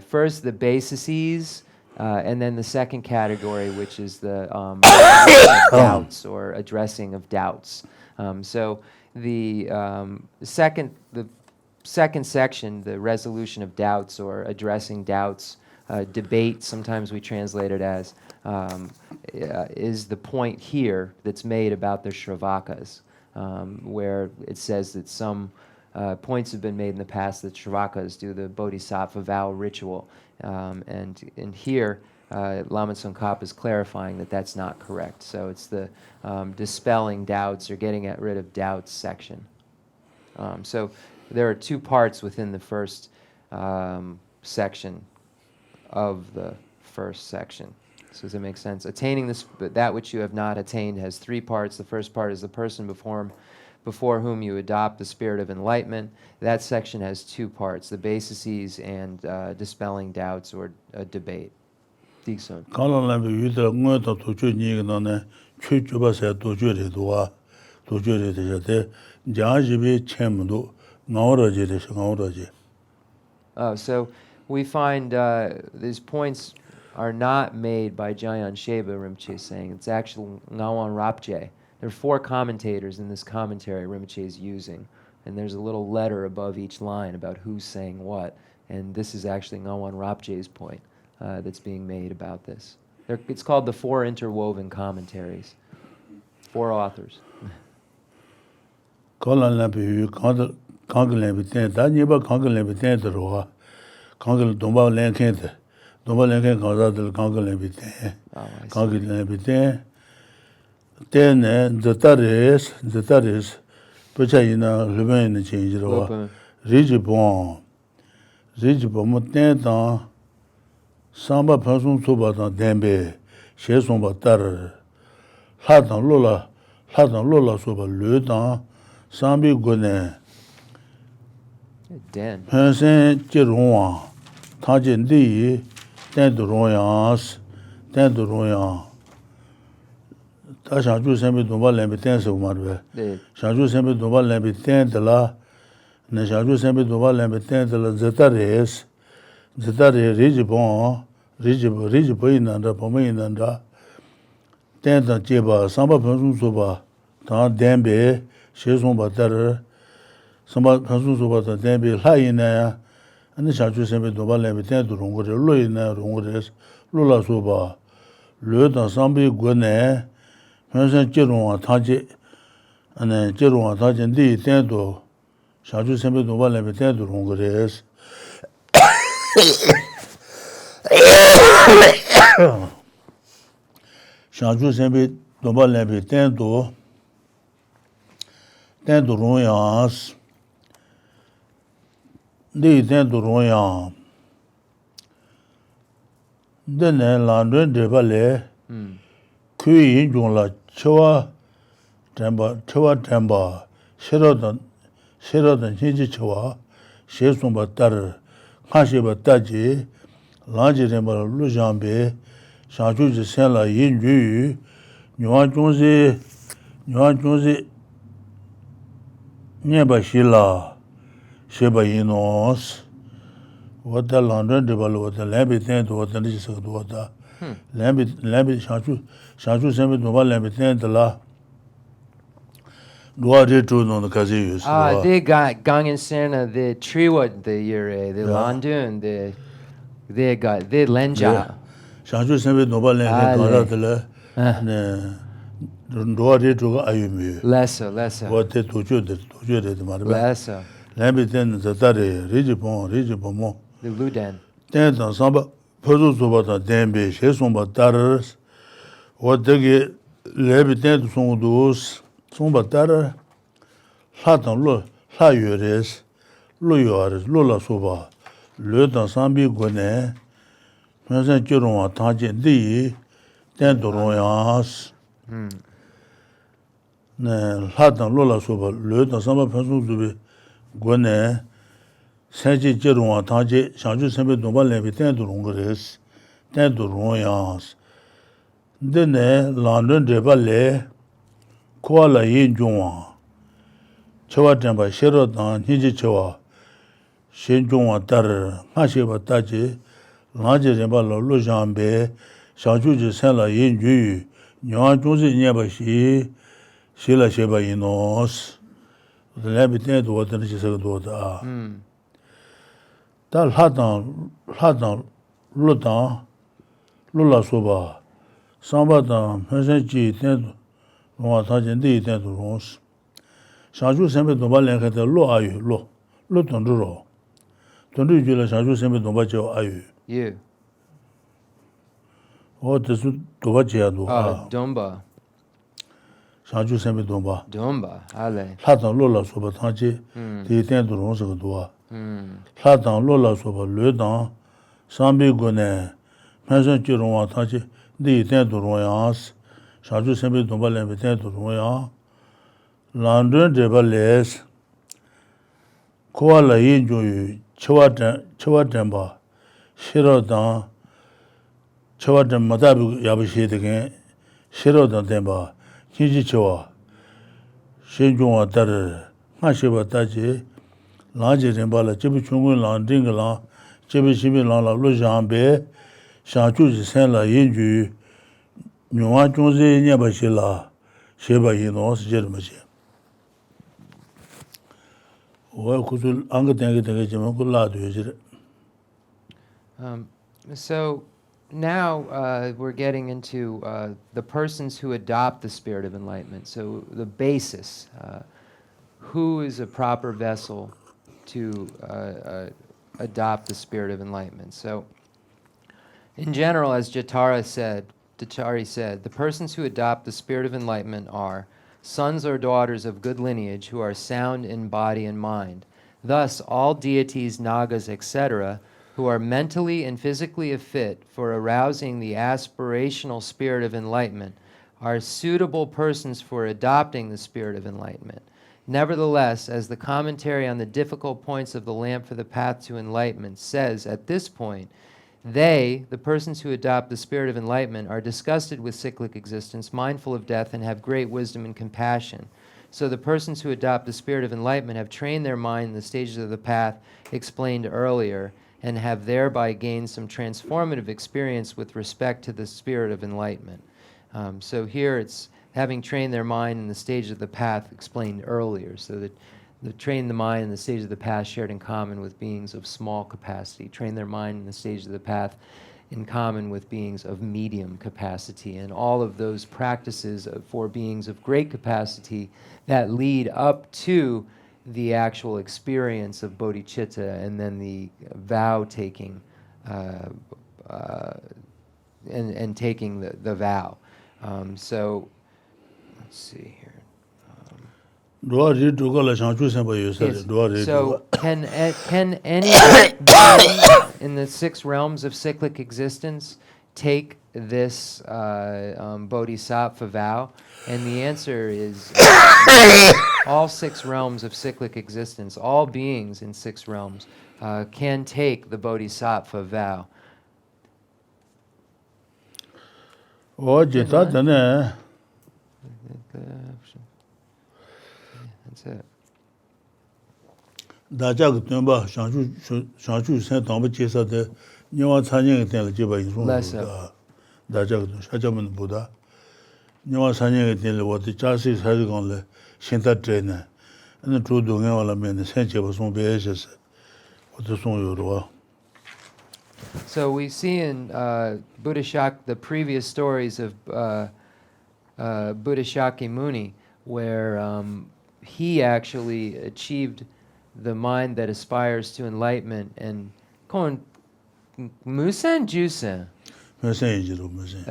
First, the basises, and then the second category, which is the doubts or addressing of doubts. So the second section, the resolution of doubts or addressing doubts, debate, sometimes we translate it as, is the point here that's made about the Shravakas, where it says that some points have been made in the past that Shravakas do the Bodhisattva vow ritual. And in here, Lama Tsongkhapa is clarifying that that's not correct. So it's the dispelling doubts or getting rid of doubts section. So there are two parts within the first section of the first section. So does it make sense? Attaining this, that which you have not attained has three parts. The first part is the person before whom you adopt the spirit of enlightenment. That section has two parts, the basises and dispelling doubts or debate. Diksun. Kalana be yudla ngoda dojo ni ga ne chuchuba sa dojo de doa. Dojo de de. Jaji be Chenmo so we find these points are not made by Jayan Sheba Rinpoche saying. It's actually Ngawan Rapje. There are four commentators in this commentary Rinpoche is using, and there's a little letter above each line about who's saying what, and this is actually Ngawan Rapje's point that's being made about this. It's called the Four Interwoven Commentaries. Four authors. Kalana be Kangle be ten, that never Kangle be ten to Roa. Kangle Domba Lankent, Domba Lankan Kaza del Kangle be ten. Kangle be ten. Then the Taris, Pachayina, Lumen change Roa. Rijibon Mutenta, Samba Person Subata Dembe, Shesomba Tar, Hatan Lola Soba Ludan, Sambi Gune. Den. Hansen Jirongwa, Tajin Di, Den to Royans, Den to Royan. Tashanju Sembi Dumba Lambi Ten Sumarbe. Shanju Sembi Dumba Lambi Ten de la, Neshanju Sembi Dumba Lambi Ten de la Zetares, Rijibon, Rijiboinanda, Pomainanda, Ten Jeba, Samba Pensun Soba, Tan Dembe, Shesomba Terror. Samba Pensun Soba Dembe, Laina, and the Shanju Sembi Dumba Lambi Ten to Rongore, Loina, Rongores, Lula Soba, Ludan Sambi Gune. Hansen Jirongwa Taji, and then Jirongwa Tajin Di Tendo, Shanju Sembi Dumba Lambi Ten to Rongores. Shanju Sembi Dumba Lambi Ten to Royans, Di Ten to Royan. Then Landon de Valle, Kui Injung la Chewa Temba, Sheradan Hinji Chewa, Shesumba Tar, Hashiba Taji, Lanji Temba Lujambe, Shanju Senla Yinju, Yuan Junzi, Nyeba Shila, Sheba Yinos, what the London developed, what the Lambitan, what the Nishis, what the Lambit Shanchu Semi Nova Lambitan, the La Duade to no the Kazi. They got Gangen Sena, the Triwat, the Yure, the Landun, they got the Lenja. Shanchu Semi Nova Lambitan, Duade to Ayumi. Lesser. What they to you, the Marba. Lesser. Lambitan, the Tari, Rigipon. The Luden. Then Samba Puzuba, Dembe, Shesumba Taras, what they get Lebitan Song dos, Sumba Tara, Satan Lo, Sayures, Luyores, Lula Suba, Lutan Sambi Gune, Masan Juruma Tanjin D, Tenduroyas, Satan Lula Suba, Lutan Samba Puzu to be Gune. Senji Jeruma Tanji, Shanju Sembe Dumba Lembi, Tendurungares, Tenduroyans. Dene, London de Valle, Kuala Yin Jungwa, Chewa Temba, Sherodan, Hiji Chewa, Shin Jungwa Tar, Hasheba Taji, Lanji Remba Lu Jambe, Shanju Senla Yin Ju, Yuan Junzi Nyabashi, Shila Sheba Yinos, the Lembi Tendu, what the Nisha. Tā lhātāng lūtāng lūlā sūpa sāmbā tāng mēsāng jī tēntu rōngā tāng jī tēntu rōngs shāngchū sēmbē tōmbā lēngkā tā lō āyū lō tōndrū rō tōndrū yu la shāngchū sēmbē tōmbā chēw āyū o tēsū tōmbā chēyā tō Domba. shāngchū sēmbē tōmbā Domba, ale. lhātāng lūlā sūpa tāng jī tēntu rōngs kā tōwa Sātāng lōlā sōpa lōdāng, sāmbī gōnē, mēsāng jī rōngwā tāngchī, dī tēntu rōngyāns, shāngchū sēmbī tōmbā lēmbī tēntu rōngyāng, lāndrōn dēbā lēs, kōwā lā yīn jōyū, chawā tēmbā, shirā tāng, chawā tēmbā matābī yābī shēdī kēng, shirā tāng tēmbā, kīchī chawā, shēn jōngwā tarī, ngā shēbā tāchī, Lanji Rimbala, Chibi Chungun Lang, Ding Lang, Chibi Chibi Lang, Lu Jambe, Shanchu Senla Yinju, Nyuan Chungzi Nyaba Shila, Sheba Yinos, Jermachi. Kusul Anga Tengi Tengi Jimangu Ladu. So now we're getting into the persons who adopt the spirit of enlightenment. So the basis, who is a proper vessel to adopt the spirit of enlightenment. So, in general, as Jatari said, the persons who adopt the spirit of enlightenment are sons or daughters of good lineage who are sound in body and mind. Thus, all deities, nagas, etc., who are mentally and physically fit for arousing the aspirational spirit of enlightenment are suitable persons for adopting the spirit of enlightenment. Nevertheless, as the commentary on the difficult points of the lamp for the path to enlightenment says at this point, they, the persons who adopt the spirit of enlightenment, are disgusted with cyclic existence, mindful of death, and have great wisdom and compassion. So the persons who adopt the spirit of enlightenment have trained their mind in the stages of the path explained earlier, and have thereby gained some transformative experience with respect to the spirit of enlightenment. So here it's having trained their mind in the stage of the path explained earlier, so that train the mind in the stage of the path shared in common with beings of small capacity, train their mind in the stage of the path in common with beings of medium capacity, and all of those practices for beings of great capacity that lead up to the actual experience of bodhicitta and then the vow taking and taking the vow. So let's see here. So can any being in the 6 realms of cyclic existence take this bodhisattva vow? And the answer is all 6 realms of cyclic existence, all beings in 6 realms can take the bodhisattva vow. That's That's it. 다자 그 템바 샹주 sen 담바 제사데 니와 찬양에 대한 제바 인송다 다자 그 샤자면 보다 니와 찬양에 대한 what 자세 사지건래 신다 트레네 는 조동에 와라면 센제바 송베에서 어떤 송요로와. So we see in Buddha the previous stories of Buddha Shakyamuni, where he actually achieved the mind that aspires to enlightenment and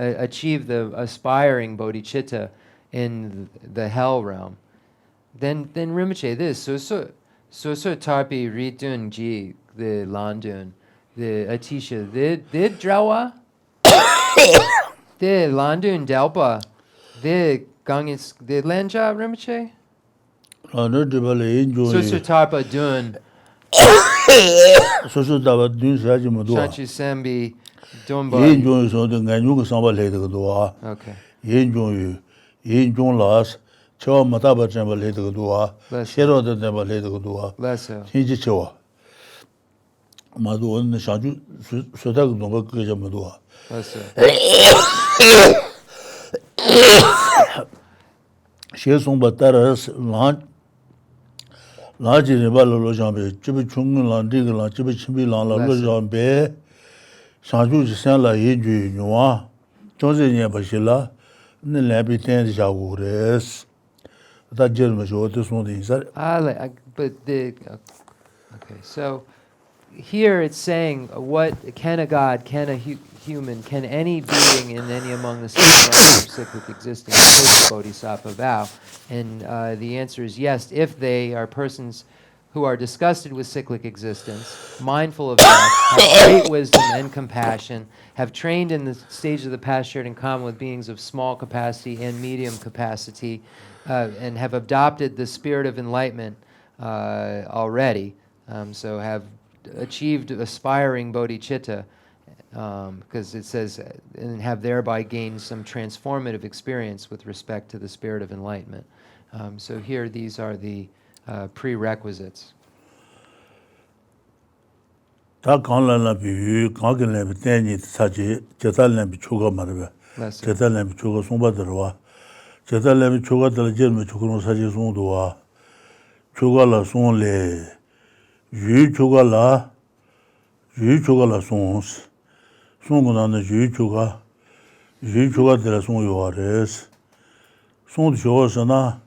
achieve the aspiring bodhicitta in the hell realm. Then Rinpoche this so tarpi ritun ji the landun the atisha the drawa the landun delpa the gangis the lanja Rinpoche. So tarpa dun. So dava dun saji mo do. Shachi sembi dunba. Yin jong so de ngan yu samba le de do. Okay. Yin jong las cho mata ba chen ba le de do. Shero de ba le de do. Lesso. Hin ji cho. Ma do on sha ju so da do ba ge ja mo do. Lesso. She song ba ta lan 라지네 발로 장베 집이 중간 디가 집이 침비 랑라 장베 상주지 산라 예주 요아 조제냐 바실라 네 레비 텐 자고레스 다 제르메 조트 손데 인사 but the okay, so here it's saying what can a god, can a human, can any being in any among the six realms of cyclic existence take a bodhisattva vow? And the answer is yes, if they are persons who are disgusted with cyclic existence, mindful of death, have great wisdom and compassion, have trained in the stage of the past shared in common with beings of small capacity and medium capacity, and have adopted the spirit of enlightenment already, so have achieved aspiring bodhicitta, because it says, and have thereby gained some transformative experience with respect to the spirit of enlightenment. So here, these are the prerequisites. 다 강란라 비유 강견래 때니 사지 제달래 비초가 말বে 제달래 비초가 송바들와 제달래 비초가들 제르메 초그노 사지 송도와 초가라 송래 유 초가라 송스 송고나는 유 초가들 송요아레스 송도 쇼서나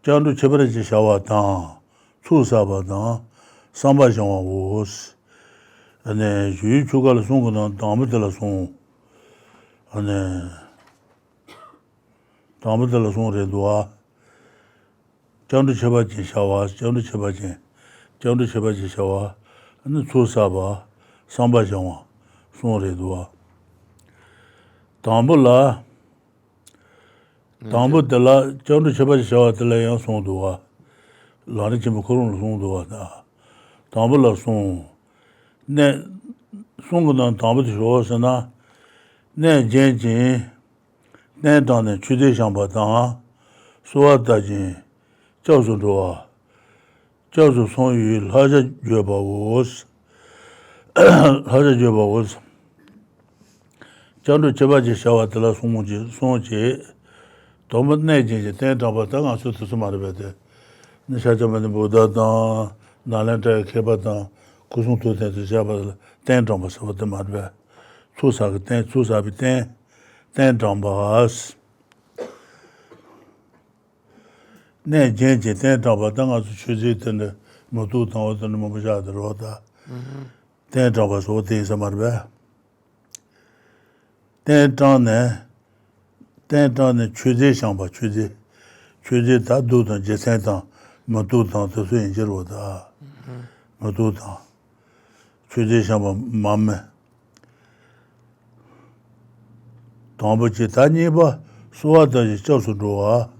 jandu chebareji shawa tang, tsusaba tang, samba shangwa wos, ane yu chugala songu tang, dambudala song, ane dambudala song redwa, jandu chebaji shawa, ane tsusaba, samba shangwa, song redwa. Dambula, 담보 달라 전도 쳐봐 셔 달라 양 송도와 라니 좀 그런 송도와 다 담보라 송네 송고는 담보 줘서나 네 제제 네 단에 주제상 받아 소화다지 저주도와 저주 송유 하자 줘봐오스 하자 줘봐오스 전도 쳐봐 셔 달라 송지 도문 내지지 대답을 당한 수도 말해도 니샤자면 보다다 나란테 개바다 구송도 대도 잡아 대담버서 보다 말해 수사비 대담버스 내 제제 대담버 당한 수 취지든 모두 당하던 뭐자들로다 대담버서 어디서 말해 대담네 대단의 취재 상바 취재 다 도던 제센다 모두다 도수인지로다 모두다 취재 상바 맘에 담보지 다니바 소화다지 저수로와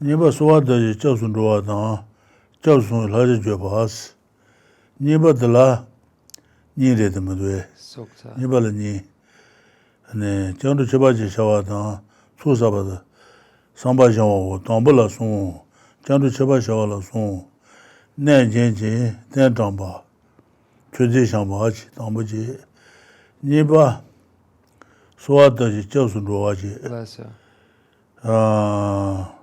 니바 소화다지 저수로와다 저수를 하지 줘봐스 니바들라 니레드면돼 속사 니발니 네, 전도 제바지 샤와다 수사바다 삼바샤와 담불라 송 전도 제바 샤와라 송 내전지 대장바 최대상바지 담보지 니바 소화도지 저순로와지 Lessa. 아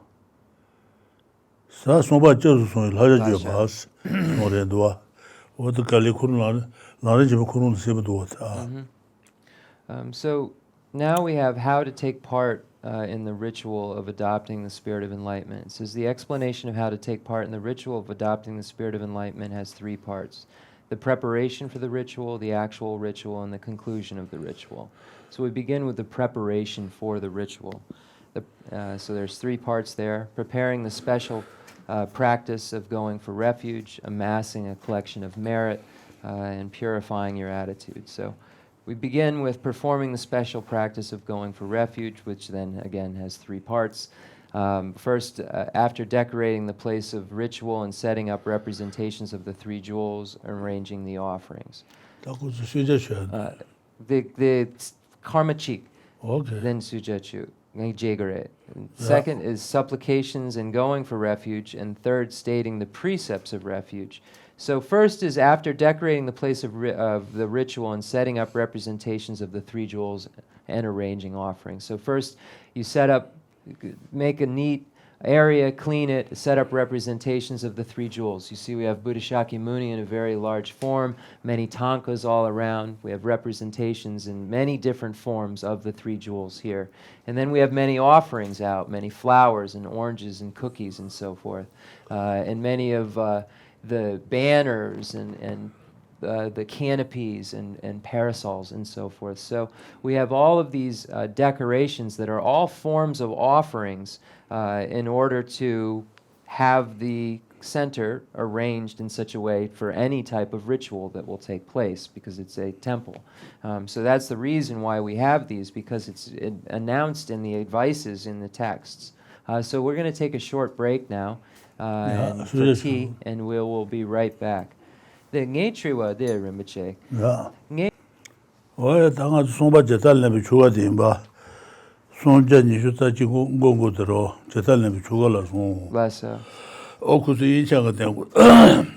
사소바 저순 라자지 바스 노래도와 어디까지 코로나 나는 집 코로나 세부도다. So now we have how to take part in the ritual of adopting the spirit of enlightenment. It says the explanation of how to take part in the ritual of adopting the spirit of enlightenment has three parts: the preparation for the ritual, the actual ritual, and the conclusion of the ritual. So we begin with the preparation for the ritual. So there's three parts there: preparing the special practice of going for refuge, amassing a collection of merit, and purifying your attitude. So we begin with performing the special practice of going for refuge, which then again has three parts. First, after decorating the place of ritual and setting up representations of the three jewels, arranging the offerings. The karmachik, Okay. then sujachu. Second is supplications and going for refuge, and third, stating the precepts of refuge. So first is after decorating the place of the ritual and setting up representations of the three jewels and arranging offerings. So first you set up, make a neat area, clean it, set up representations of the three jewels. You see we have Buddha Shakyamuni in a very large form, many tankas all around. We have representations in many different forms of the three jewels here. And then we have many offerings out, many flowers and oranges and cookies and so forth. And many of the banners and the canopies and parasols and so forth. So we have all of these decorations that are all forms of offerings in order to have the center arranged in such a way for any type of ritual that will take place, because it's a temple. So that's the reason why we have these, because it's announced in the advices in the texts. So we're going to take a short break now for tea, and we'll be right back. The ngetriwa there, Rinpoche. Yeah. Oye, tanga somba jetal ne bichuga dimba. Sonja nishuta jigo ngongo dero. Jetal ne bichuga la son. Lessa. Okusi inchanga tengu.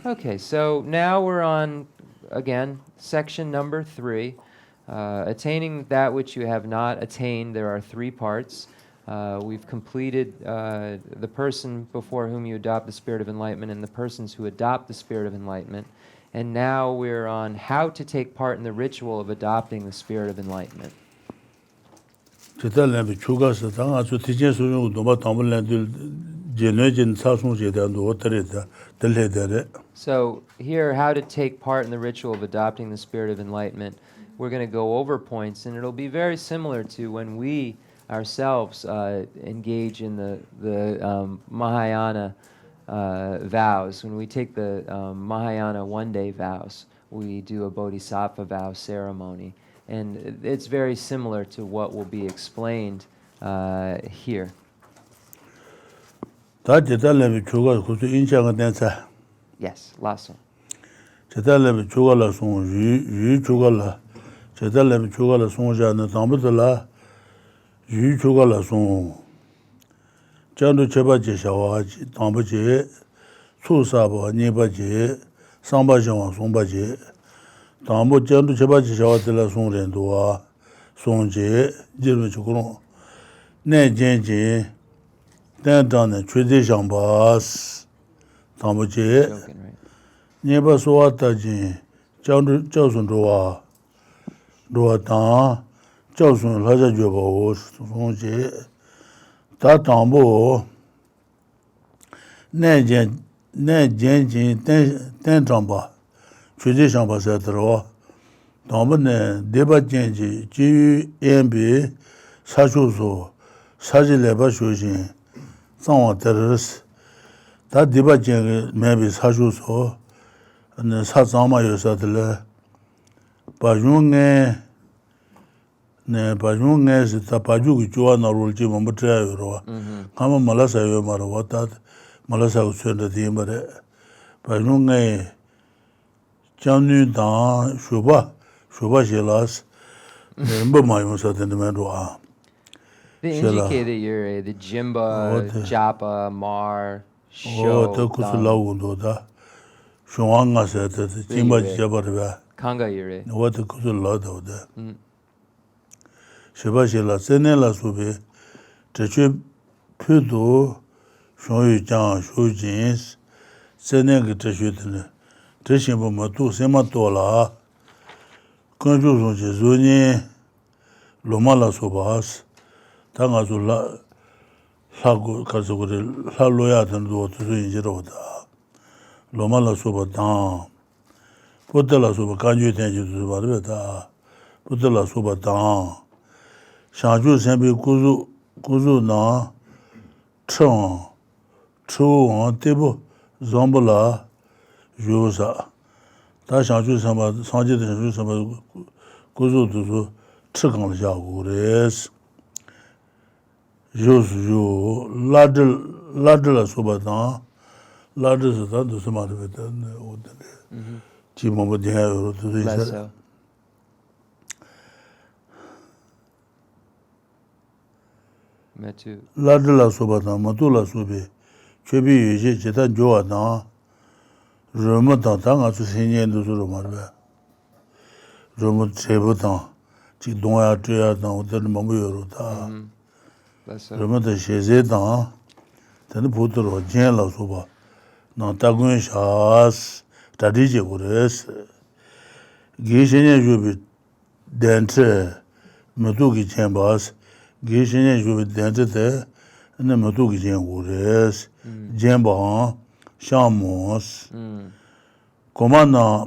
Okay, so now we're on, again, section number 3. Attaining that which you have not attained. There are 3 parts. We've completed the person before whom you adopt the spirit of enlightenment and the persons who adopt the spirit of enlightenment. And now we're on how to take part in the ritual of adopting the spirit of enlightenment. Jetal ne bichuga sa tanga su tijen su yung domba tambal ne dul jenwe jen sa sung jetan do otere da delhe dere. So here, how to take part in the ritual of adopting the spirit of enlightenment. We're going to go over points, and it'll be very similar to when we ourselves engage in the Mahayana vows. When we take the Mahayana one-day vows, we do a Bodhisattva vow ceremony. And it's very similar to what will be explained here. Da jetal ne bichuga kusu inchanga tensa. Yes, lasso. Jetal ne bichuga la son yu chuga la. Jetal ne bichuga la son ja na tambal la. yu chuga la son. Chandu cheba je shawa tamba je. Su saba nipa je. Samba jawa somba je. Tambo chandu cheba je shawa tila son renduwa. Son je. Jirme chukuron. Ne jen je. Den dane chwede shambas. Tambo je. Joking, right? Nipa suwa ta je. Chandu chawsun ruwa. Ruwa tang. chawsun laja jweba wo son je. Ta tambo. Ne jen ten chamba. Chwede shamba satarwa. Tambo ne deba jen je. Jiyu enbi. Sashu so. Saji leba shujin. Sangwa teres. Ta deba jen mebi sashu so. Sa zangma yo satile. Bajun nge si ta baju ki juwa na rulji mambu traya yo rwa. Kama malasa yo mara wata. Malasa ku suenda di mara. Bajun nge jannu dan shuba shelas. Mba mayo satile me rwa. They indicate that you're the Jimba, Japa, Mar, Sho, ta kusu lau gundo da. shunganga se te jimba jabarba Kanga yure. what the kusul la da sheba shela sene la sube teche phudo shonyu jang shujins sene ge teche tene teche bo matu sema tola kanju so je zoni loma la sobas tanga zo la 사고 가서 그래 살로야 되는 거 두수인 지로다 로마라 소바다 보들라 소바 간주 된지도 바르다 보들라 소바다 샤주 선비 구주나 청 초원 대부 좀불라 요사 다 샤주 선바 상제된 샤주 선바 구주도 측강을 자고 그래서 요수 라들 소바다 라드스다 도스마르베다 오데 지모모 대하로 도이사 메투 라들라 소바다 마둘라 소베 최비 유지 제단 조아다 르모다 당아주 신년도 소로 말베 르모 제보다 지 동야 저야다 오들 몸요로다 그러면 제제다 되는 보도록 제라 소바 나 타군 샤스 다디제 그레스 게신에 주비 덴트 모두기 쳔바스 게신에 주비 덴트데 네 모두기 쳔 그레스 쳔바 샤모스 코만나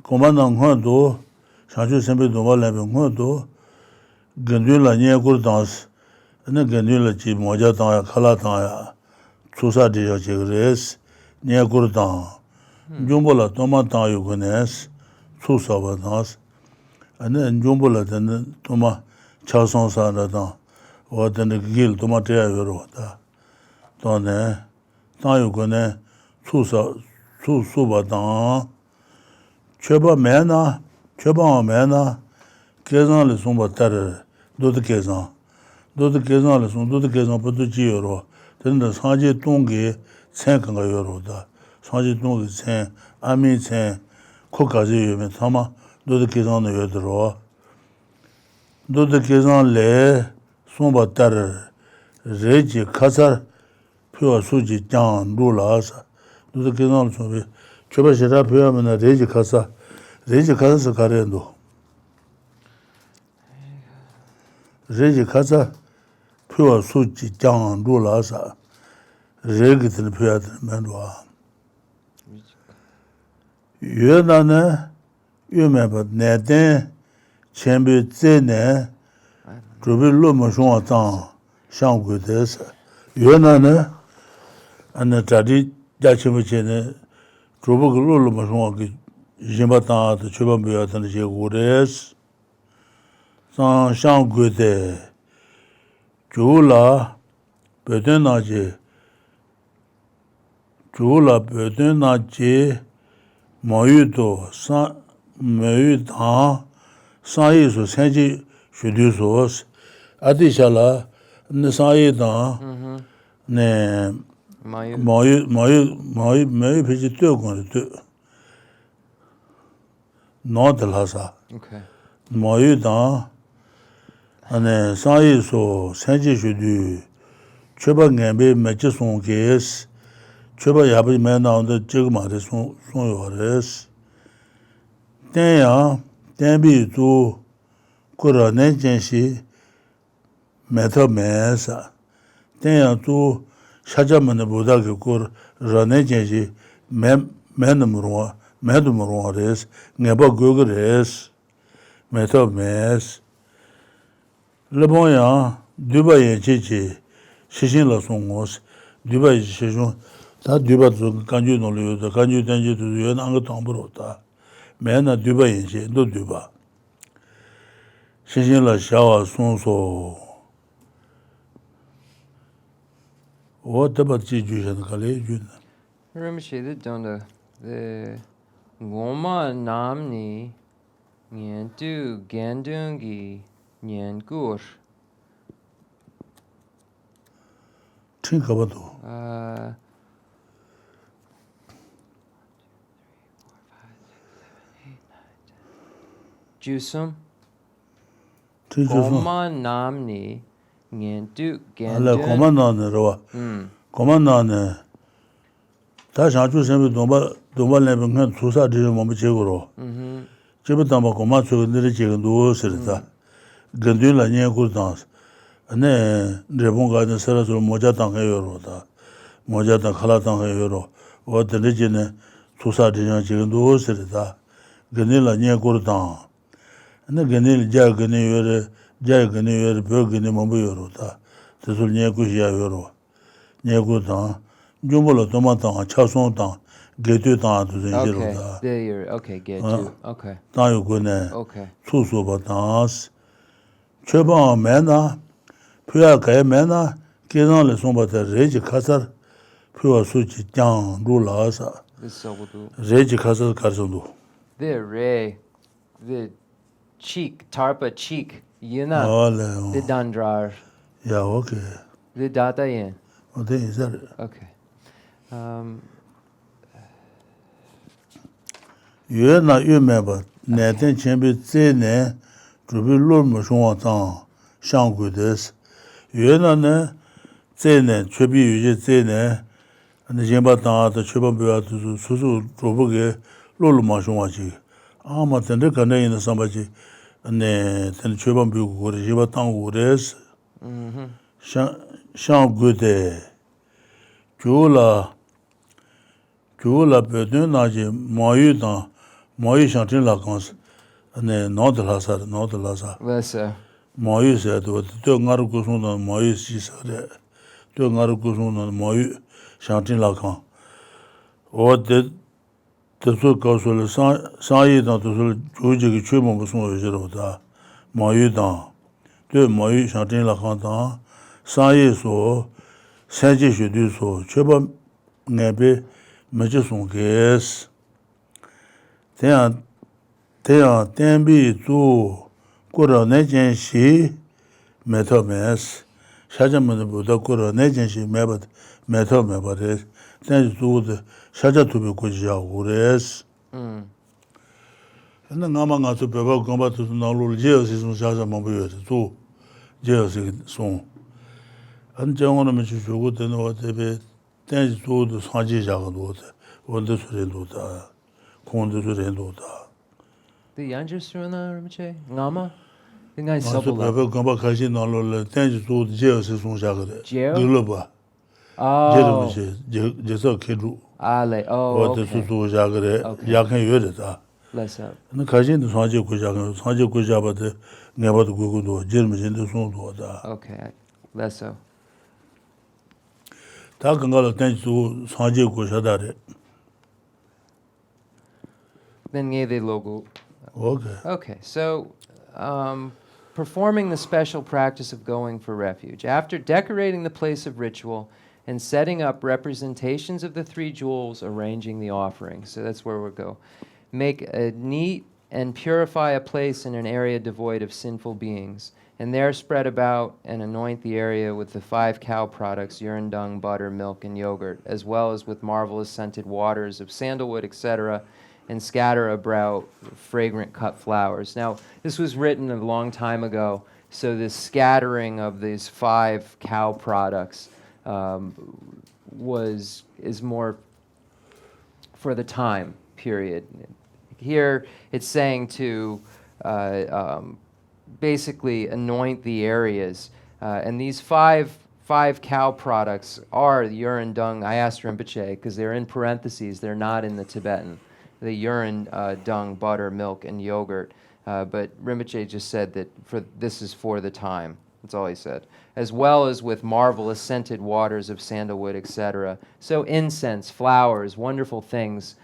헌도 샤주 셈베 도발레베 헌도 근들라 녀고르다스 네 근들라 지 모자다 칼라다야 수사디여 지그레스 녀고르다 좀볼라 토마타 요거네스 수사바다스 아니 좀볼라는 토마 차송사라다 어떤 길 토마테야 요로다 또네 타요거네 수수바다 최바메나 계산을 송바타르 도드 계산을 송 도드 계산 부두지요로 된다 사제 동계 생각가 요로다 사제 동계 생 아미 생 코까지 요면 삼아 도드 계산을 요들어 도드 계산래 송바타르 레지 카사 표 수지 장 루라사 도드 계산을 송 최바시라 표하면 레지 카사 가려도 레지 카사 표 수지 장 루라사 레기들 표하들 맨와 유나네 유메바 네데 쳔베 제네 조빌로 모숑아탄 샹고데스 유나네 안나 자디 자치부체네 조보글로 모숑아기 지마타도 초반부야탄 제고레스 산 샹고데 조라 베데나제 마유도 사 메유다 사이소 생지 슈디소스 아디샬라 네 사이다 네 마유 비지 뜨고는데 노들하사 Okay. 마유다 안에 사이소 생지 슈디 최방에 매치송게스 최바 야비 매나온데 지금 말에 송요레스 때야 때비도 그러네 전시 메터메사 때야 또 샤자만의 보다게 그러네 전시 매드므로레스 네바 고그레스 메터메스 르보야 두바이에 지지 시신라 송고스 두바이 시신 다 두바도 간주 놀려도 간주 된지도 연한 거 담보로다 맨날 두바이에 너 두바 시신라 샤와 송소 어떻게 지주셔는 갈래 준 Rinpoche donda the Goma namni nyen tu gendungi nyen gur. 팅가봐도 Jusum. Ti ju sum. Goma namni ngendu Ala gendun. koma na ne ro. Koma na ne. Ta sha ju sem domba le ben su sa de mo me che go ro. Je ba ma koma chu ne je ge do se ta. Gendu la nye ku dans. Ne rebon ga ne sara so mo ja tang he yo ro ta. Mo ja ta khala tang he yo ro. O de le je ne su sa de je ge do se ta. Gendu la nye ku dans. Ne gendu ja ge ne yo re ja ge ne yo re be ge ne mo bu yo ro ta. Te so nye ku ya yo ro. Nye ku dans. Jumbo lo to ma tang cha song tang. Ge tu tang tu se je ro Okay, ta. there you're okay. Get to okay, Tang yo ku ne. okay. Su su ba dans. Chöpa me na, pya kaya me na, kizang le songpa ta reji khasar, pya su chi kyang ru la sa, This so will do. reji khasar karsondu. The cheek, tarpa cheek, yuna, Ole, the dandrar, ya okay. the data yin. O te isar. Okay. Yue na yue me ba, ne ten chenpi tse ne, drupi lor mo shungwa tang, shang gu des. Yue na ne, tse ne, chepi yu je tse ne, ane jenpa tang ata chepa pya tu su su drupi ge, lor mo shungwa chi. Ama ten de kanda yin samba chi, ane ten chepa pya gu gore, jenpa tang gu res. Shang gu de, kyu la pya dun na je, ma yu tang, ma yu shang tin la kans, ane nao de la sa, nao de la sa. Lessa. Ma yu sa do, to ngar ku sung na ma yu si sa de, to ngar ku sung na ma yu shang tin la kan. O de su ka su le san yi tang to su ju ji ki chue mo bu sung yu ji ro da, ma yu tang, to ma yu shang tin la kan tang, san yi so, san ji shu du so, chue pa ngay pe me chi sung kes. Ten bi zu, kura ne jen shi, me to mes. Shaja me de buddha kura ne jen shi me to me ba res. Ten zu de shaja tu bi ku ji ya wu res. Ena ngama nga su beba gomba tu su na lu je si sung shaja ma bu yo se zu. Je si sung. An jang ona me chi shu gu de no de be ten zu de san ji ja ga do de. Wo de su ren do da. Kong de su ren do da. The Yanjur Surana Rinpoche? Ngama? The guy Masu Sabula. pepe gamba kashi nalo le tenji su jeo se sung shakare. Jeo? Gilo ba. Jero Oh. bache, jeso kedru. Ale. Oh, O te su okay. su shakare, Okay. yakan yore ta. Less up. Na kashi ni sanje ku shakan, sanje ku shaba te ngeba te kuku do, jero bache te sung do ta. Okay. Less so. Ta kangala tenji su sanje ku shadare. Then gave the logo. Okay. Okay, so performing the special practice of going for refuge. After decorating the place of ritual and setting up representations of the three jewels, arranging the offerings. So that's where we'll go. Make a neat and purify a place in an area devoid of sinful beings, and there spread about and anoint the area with the 5 cow products, urine, dung, butter, milk, and yogurt, as well as with marvelous scented waters of sandalwood, etc., and scatter about fragrant cut flowers. Now, this was written a long time ago, so this scattering of these 5 cow products is more for the time period. Here, it's saying to basically anoint the areas, and these five cow products are the urine, dung. I asked Rinpoche because they're in parentheses; they're not in the Tibetan. The urine, dung, butter, milk, and yogurt. But Rinpoche just said that this is for the time. That's all he said. As well as with marvelous scented waters of sandalwood, etc. So incense, flowers, wonderful things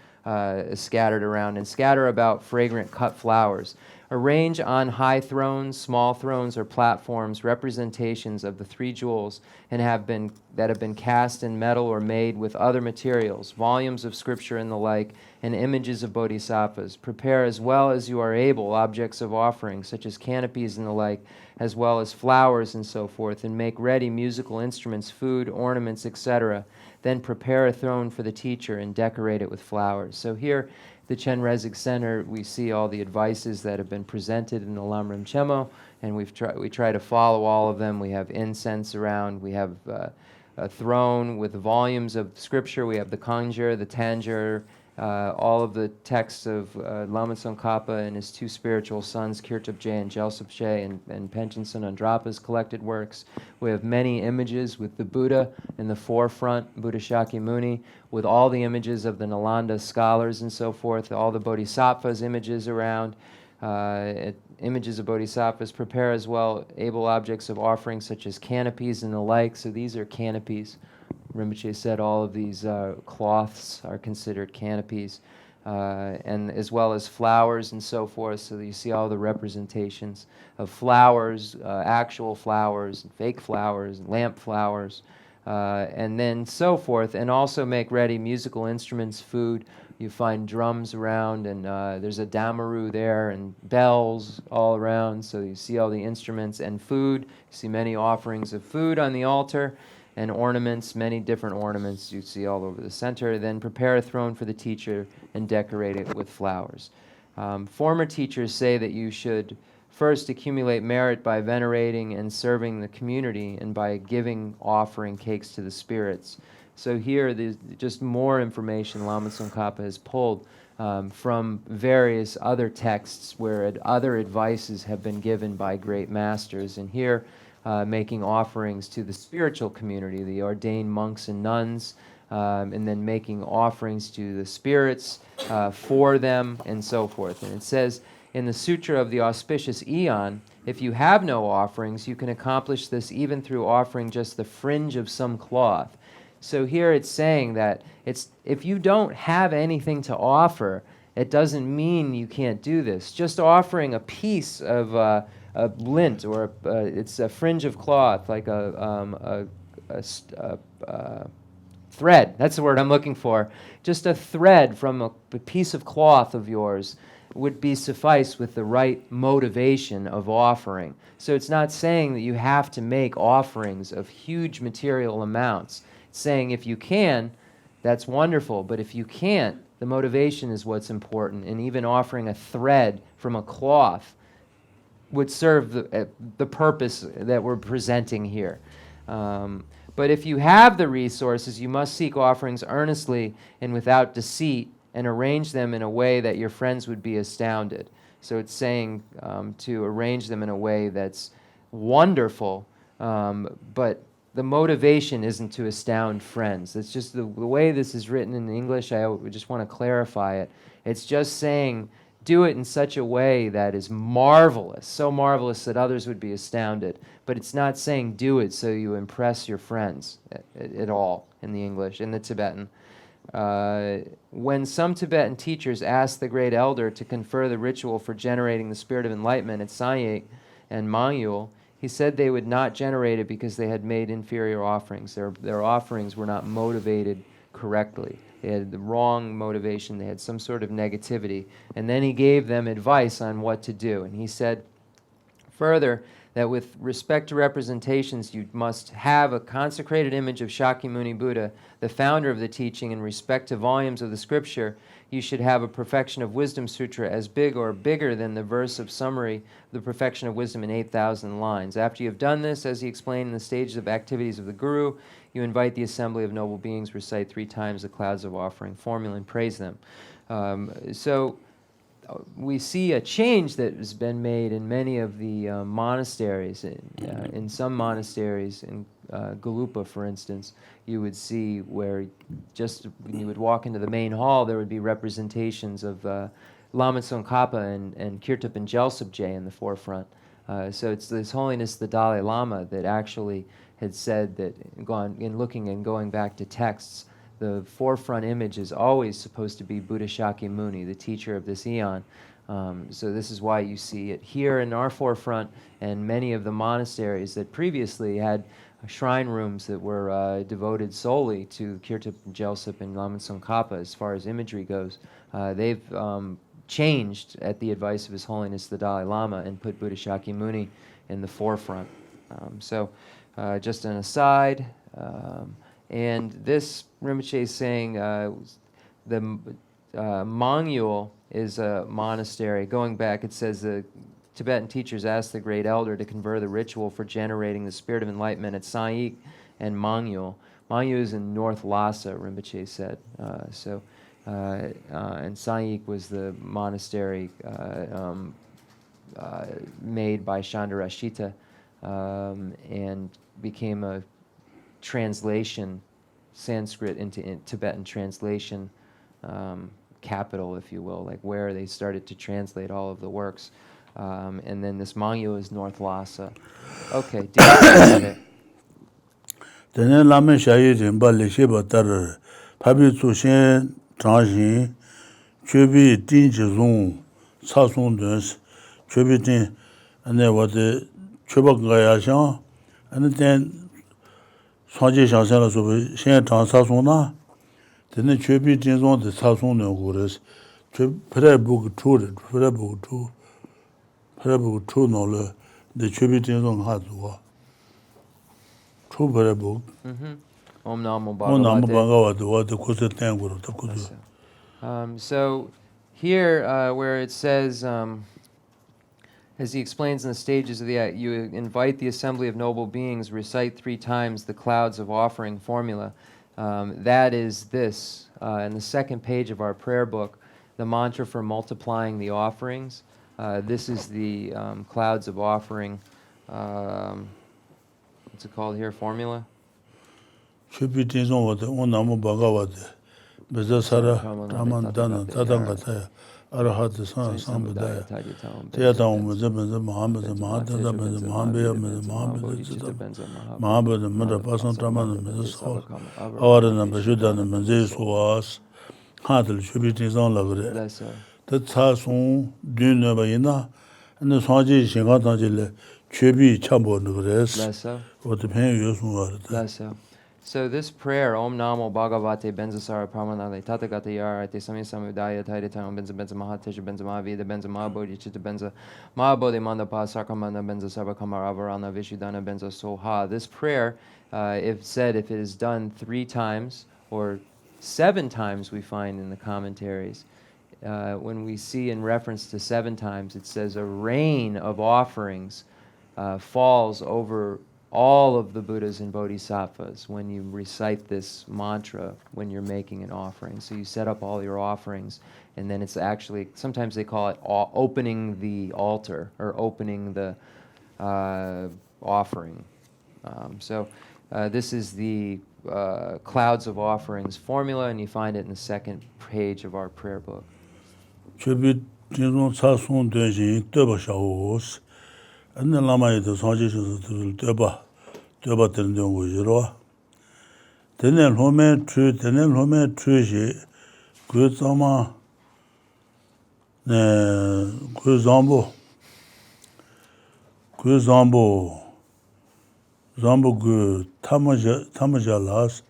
scattered around, and scatter about fragrant cut flowers. Arrange on high thrones, small thrones, or platforms representations of the 3 jewels that have been cast in metal or made with other materials, volumes of scripture and the like, and images of bodhisattvas. Prepare as well as you are able objects of offering, such as canopies and the like, as well as flowers and so forth, and make ready musical instruments, food, ornaments, etc. Then prepare a throne for the teacher and decorate it with flowers. So here, the Chenrezig Center, we see all the advices that have been presented in the Lamrim Chenmo, and we try to follow all of them. We have incense around. We have a throne with volumes of scripture. We have the Kanjur, the Tanjur, all of the texts of Lama Tsongkhapa and his two spiritual sons, Kirtub-je and Gyaltsab-je, and Panchen Sonandrapa's collected works. We have many images with the Buddha in the forefront, Buddha Shakyamuni, with all the images of the Nalanda scholars and so forth, all the Bodhisattvas images around. Images of bodhisattvas prepare as well able objects of offering such as canopies and the like. So these are canopies. Rinpoche said all of these cloths are considered canopies, and as well as flowers and so forth. So you see all the representations of flowers, actual flowers, fake flowers, lamp flowers, and then so forth. And also make ready musical instruments, food. You find drums around, and there's a damaru there, and bells all around. So you see all the instruments and food. You see many offerings of food on the altar, and ornaments, many different ornaments you see all over the center. Then prepare a throne for the teacher and decorate it with flowers. Former teachers say that you should first accumulate merit by venerating and serving the community and by giving offering cakes to the spirits. So here, there's just more information Lama Tsongkhapa has pulled from various other texts where other advices have been given by great masters. And here, making offerings to the spiritual community, the ordained monks and nuns, and then making offerings to the spirits for them, and so forth. And it says in the Sutra of the Auspicious Aeon, if you have no offerings, you can accomplish this even through offering just the fringe of some cloth. So here it's saying that if you don't have anything to offer, it doesn't mean you can't do this. Just offering a piece of a lint, or it's a fringe of cloth, like a thread. That's the word I'm looking for. Just a thread from a piece of cloth of yours would be suffice with the right motivation of offering. So it's not saying that you have to make offerings of huge material amounts. It's saying if you can, that's wonderful, but if you can't, the motivation is what's important, and even offering a thread from a cloth would serve the purpose that we're presenting here. But if you have the resources, you must seek offerings earnestly and without deceit, and arrange them in a way that your friends would be astounded. So it's saying to arrange them in a way that's wonderful, but the motivation isn't to astound friends. It's just the way this is written in English. I just want to clarify it. It's just saying, do it in such a way that is marvelous, so marvelous that others would be astounded. But it's not saying do it so you impress your friends at all in the English, in the Tibetan. When some Tibetan teachers asked the great elder to confer the ritual for generating the spirit of enlightenment at Sanyek and Mangyul, he said they would not generate it because they had made inferior offerings. Their offerings were not motivated correctly. They had the wrong motivation. They had some sort of negativity. And then he gave them advice on what to do. And he said further that with respect to representations, you must have a consecrated image of Shakyamuni Buddha, the founder of the teaching. In respect to volumes of the scripture, you should have a Perfection of Wisdom Sutra as big or bigger than the verse of summary of the Perfection of Wisdom in 8,000 lines. After you have done this, as he explained in the stages of activities of the Guru, you invite the assembly of noble beings, recite 3 times the clouds of offering formula, and praise them. We see a change that has been made in many of the monasteries. In some monasteries, in Galupa, for instance, you would see where just when you would walk into the main hall, there would be representations of Lama Tsongkhapa and Kirtub and Gyaltsab-je in the forefront. So it's His Holiness the Dalai Lama that actually had said that, in looking and going back to texts, the forefront image is always supposed to be Buddha Shakyamuni, the teacher of this eon. So this is why you see it here in our forefront, and many of the monasteries that previously had shrine rooms that were devoted solely to Kirtub and Gyaltsab and Lama Tsongkhapa as far as imagery goes. They've changed at the advice of His Holiness the Dalai Lama and put Buddha Shakyamuni in the forefront. Just an aside, and this Rinpoche is saying Namgyal is a monastery. Going back, it says the Tibetan teachers asked the great elder to confer the ritual for generating the spirit of enlightenment at Sayik and Namgyal. Namgyal is in North Lhasa, Rinpoche said. And Sayik was the monastery made by Chandrashita and became a translation, Sanskrit into Tibetan translation capital, if you will, like where they started to translate all of the works. And then this Namgyal is North Lhasa. Okay, Then Lama Shayi Rinpa Leshiba Tar Pabi Tsushen Transhin Chobi Dinji Zung Sasung Duns Chobi Din and then what the Choba Gaya Shang and then Swaji Shangsan Subi Shen Tran Sasuna then the Chobi Din Zung the Sasung Nugures Prebuk True Nola the Chobi Din Zung Hadua. Om Namo Bhagavate. So here, where it says, as he explains in the stages of the act, you invite the assembly of noble beings, recite 3 times the clouds of offering formula. That is this, in the second page of our prayer book, the mantra for multiplying the offerings. This is the clouds of offering. What's it called here? Formula? Chobi Tinson Wate, Om Namo Bhagavate, Bezasara, Raman Dana, Tadangataya, Arahata Sambudaya, Teatam Muzabens, Mohammed, Mahadana, Mohammed, Mohammed, Mother Pasan Traman, Mrs. Awaran, Bashudan, Menzes was Hatel, Chobi Tinson Lavre. That's how soon Duna Bayina and the Swaji Shingatanjile. So this prayer, Om Namo Bhagavate Benzasara Pramanale Tathagata Yarate Sami Samudaya Taitam Benza Benza Mahatesha Benza Mahavida Benza Mahabodhi Chitta Benza Mahabodhi Mandapa Sakamana Benza Sabakamarava Avarana Vishudana Benza Soha. This prayer, if it is done 3 times or 7 times, we find in the commentaries. When we see in reference to 7 times, it says a rain of offerings falls over all of the Buddhas and Bodhisattvas when you recite this mantra when you're making an offering. So you set up all your offerings, and then it's actually, sometimes they call it opening the altar or opening the offering. This is the clouds of offerings formula, and you find it in the second page of our prayer book. And the Lama is the Saji Deba Tendon. Then Home True, good Sama good Zambo good Tamaja last.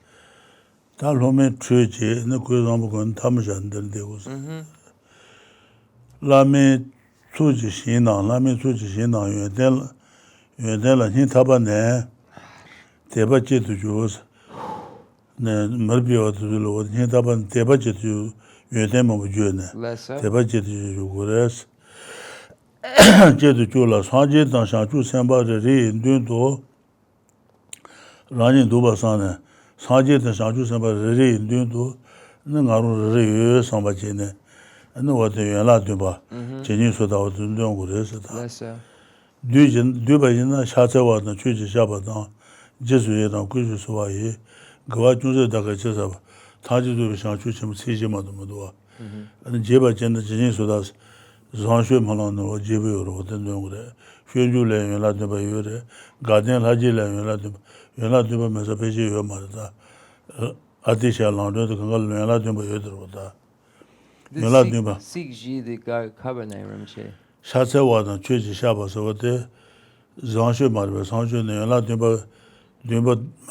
Tal Home True, and the good Zambo and Tamaja, and then there was Lame. Suji Shina, Lami Suji Shina, Yudela Hintabane, Tebachi to Jews, Marbio to the Hintaban, Tebachi to Yudemo June, Tebachi to Jugures, Jetu Jula, Saji, and Shantu Samba, the Re in Dundo, Rani Dubasana, Saji, and Shantu Samba, the Re in Dundo, Nangaru Re, Sambachine. And what the Yaladuba, Jenny Soda, Dungu, Dubayina, Shatawa, the Chuji Shabadan, Jesuit, and Kujusuai, Gawaju Dagachesa, Taji Shanchuchim, Sijima, the Madua, and Jeba Jen, Jenny Sodas, Zanshu Malon, or Jibu, or Dungu, Fujule, Yaladuba Yure, Guardian Hajila, Yaladuba, Mesapeji, Yamada, Atisha Lando, the Kangal, Yaladuba Yudra. Sikji the Cabernet Rinpoche. Shatsewa and Chuji Shaba, so the Zanshu Marba, Sanju, Nela Dumba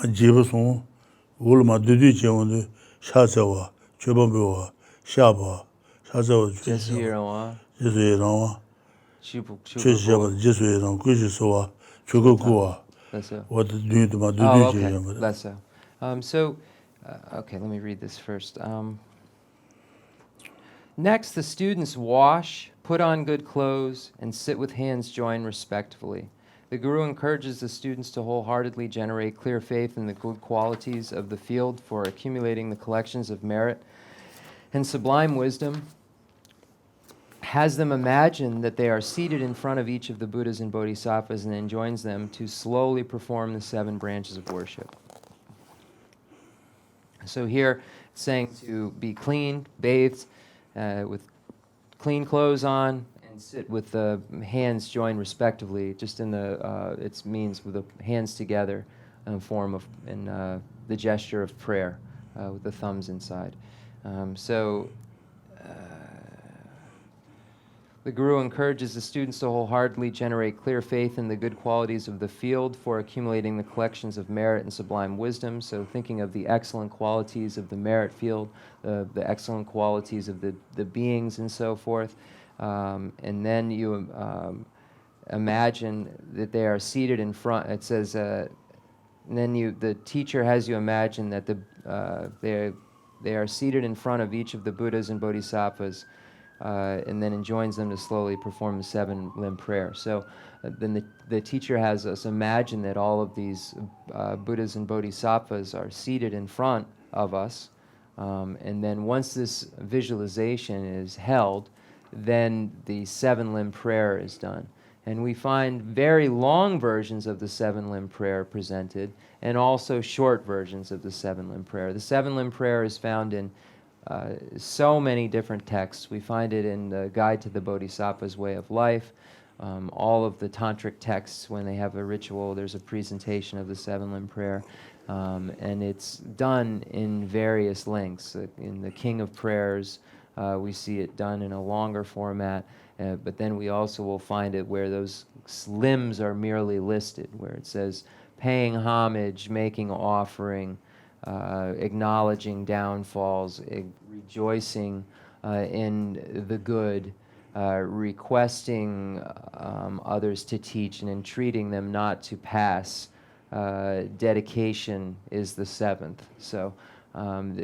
Jibason, Ulma Duduchi on the Shatsewa, Chubabua, Shaba, Shatsewa, Jesuit, Chishaba, Jesuit, Kujisoa, Chukukua. What do you do about Duduchi? Okay, let me read this first. Next, the students wash, put on good clothes, and sit with hands joined respectfully. The Guru encourages the students to wholeheartedly generate clear faith in the good qualities of the field for accumulating the collections of merit and sublime wisdom, has them imagine that they are seated in front of each of the Buddhas and Bodhisattvas, and enjoins them to slowly perform the 7 branches of worship. So here it's saying to be clean, bathed, with clean clothes on, and sit with the hands joined respectively, just in the, it means with the hands together in a form of, in the gesture of prayer, with the thumbs inside. The Guru encourages the students to wholeheartedly generate clear faith in the good qualities of the field for accumulating the collections of merit and sublime wisdom. So thinking of the excellent qualities of the merit field, the excellent qualities of the beings and so forth. And then you imagine that they are seated in front. It says, and then the teacher has you imagine that they are seated in front of each of the Buddhas and Bodhisattvas, and then enjoins them to slowly perform the 7-limb prayer. So then the teacher has us imagine that all of these Buddhas and Bodhisattvas are seated in front of us, and then once this visualization is held, then the 7-limb prayer is done. And we find very long versions of the 7-limb prayer presented, and also short versions of the 7-limb prayer. The 7-limb prayer is found in so many different texts. We find it in the Guide to the Bodhisattva's Way of Life. All of the tantric texts, when they have a ritual, there's a presentation of the 7-limb prayer. And it's done in various lengths. In the King of Prayers, we see it done in a longer format, but then we also will find it where those limbs are merely listed, where it says paying homage, making offering, acknowledging downfalls, rejoicing in the good, requesting others to teach and entreating them not to pass. Dedication is the 7th. So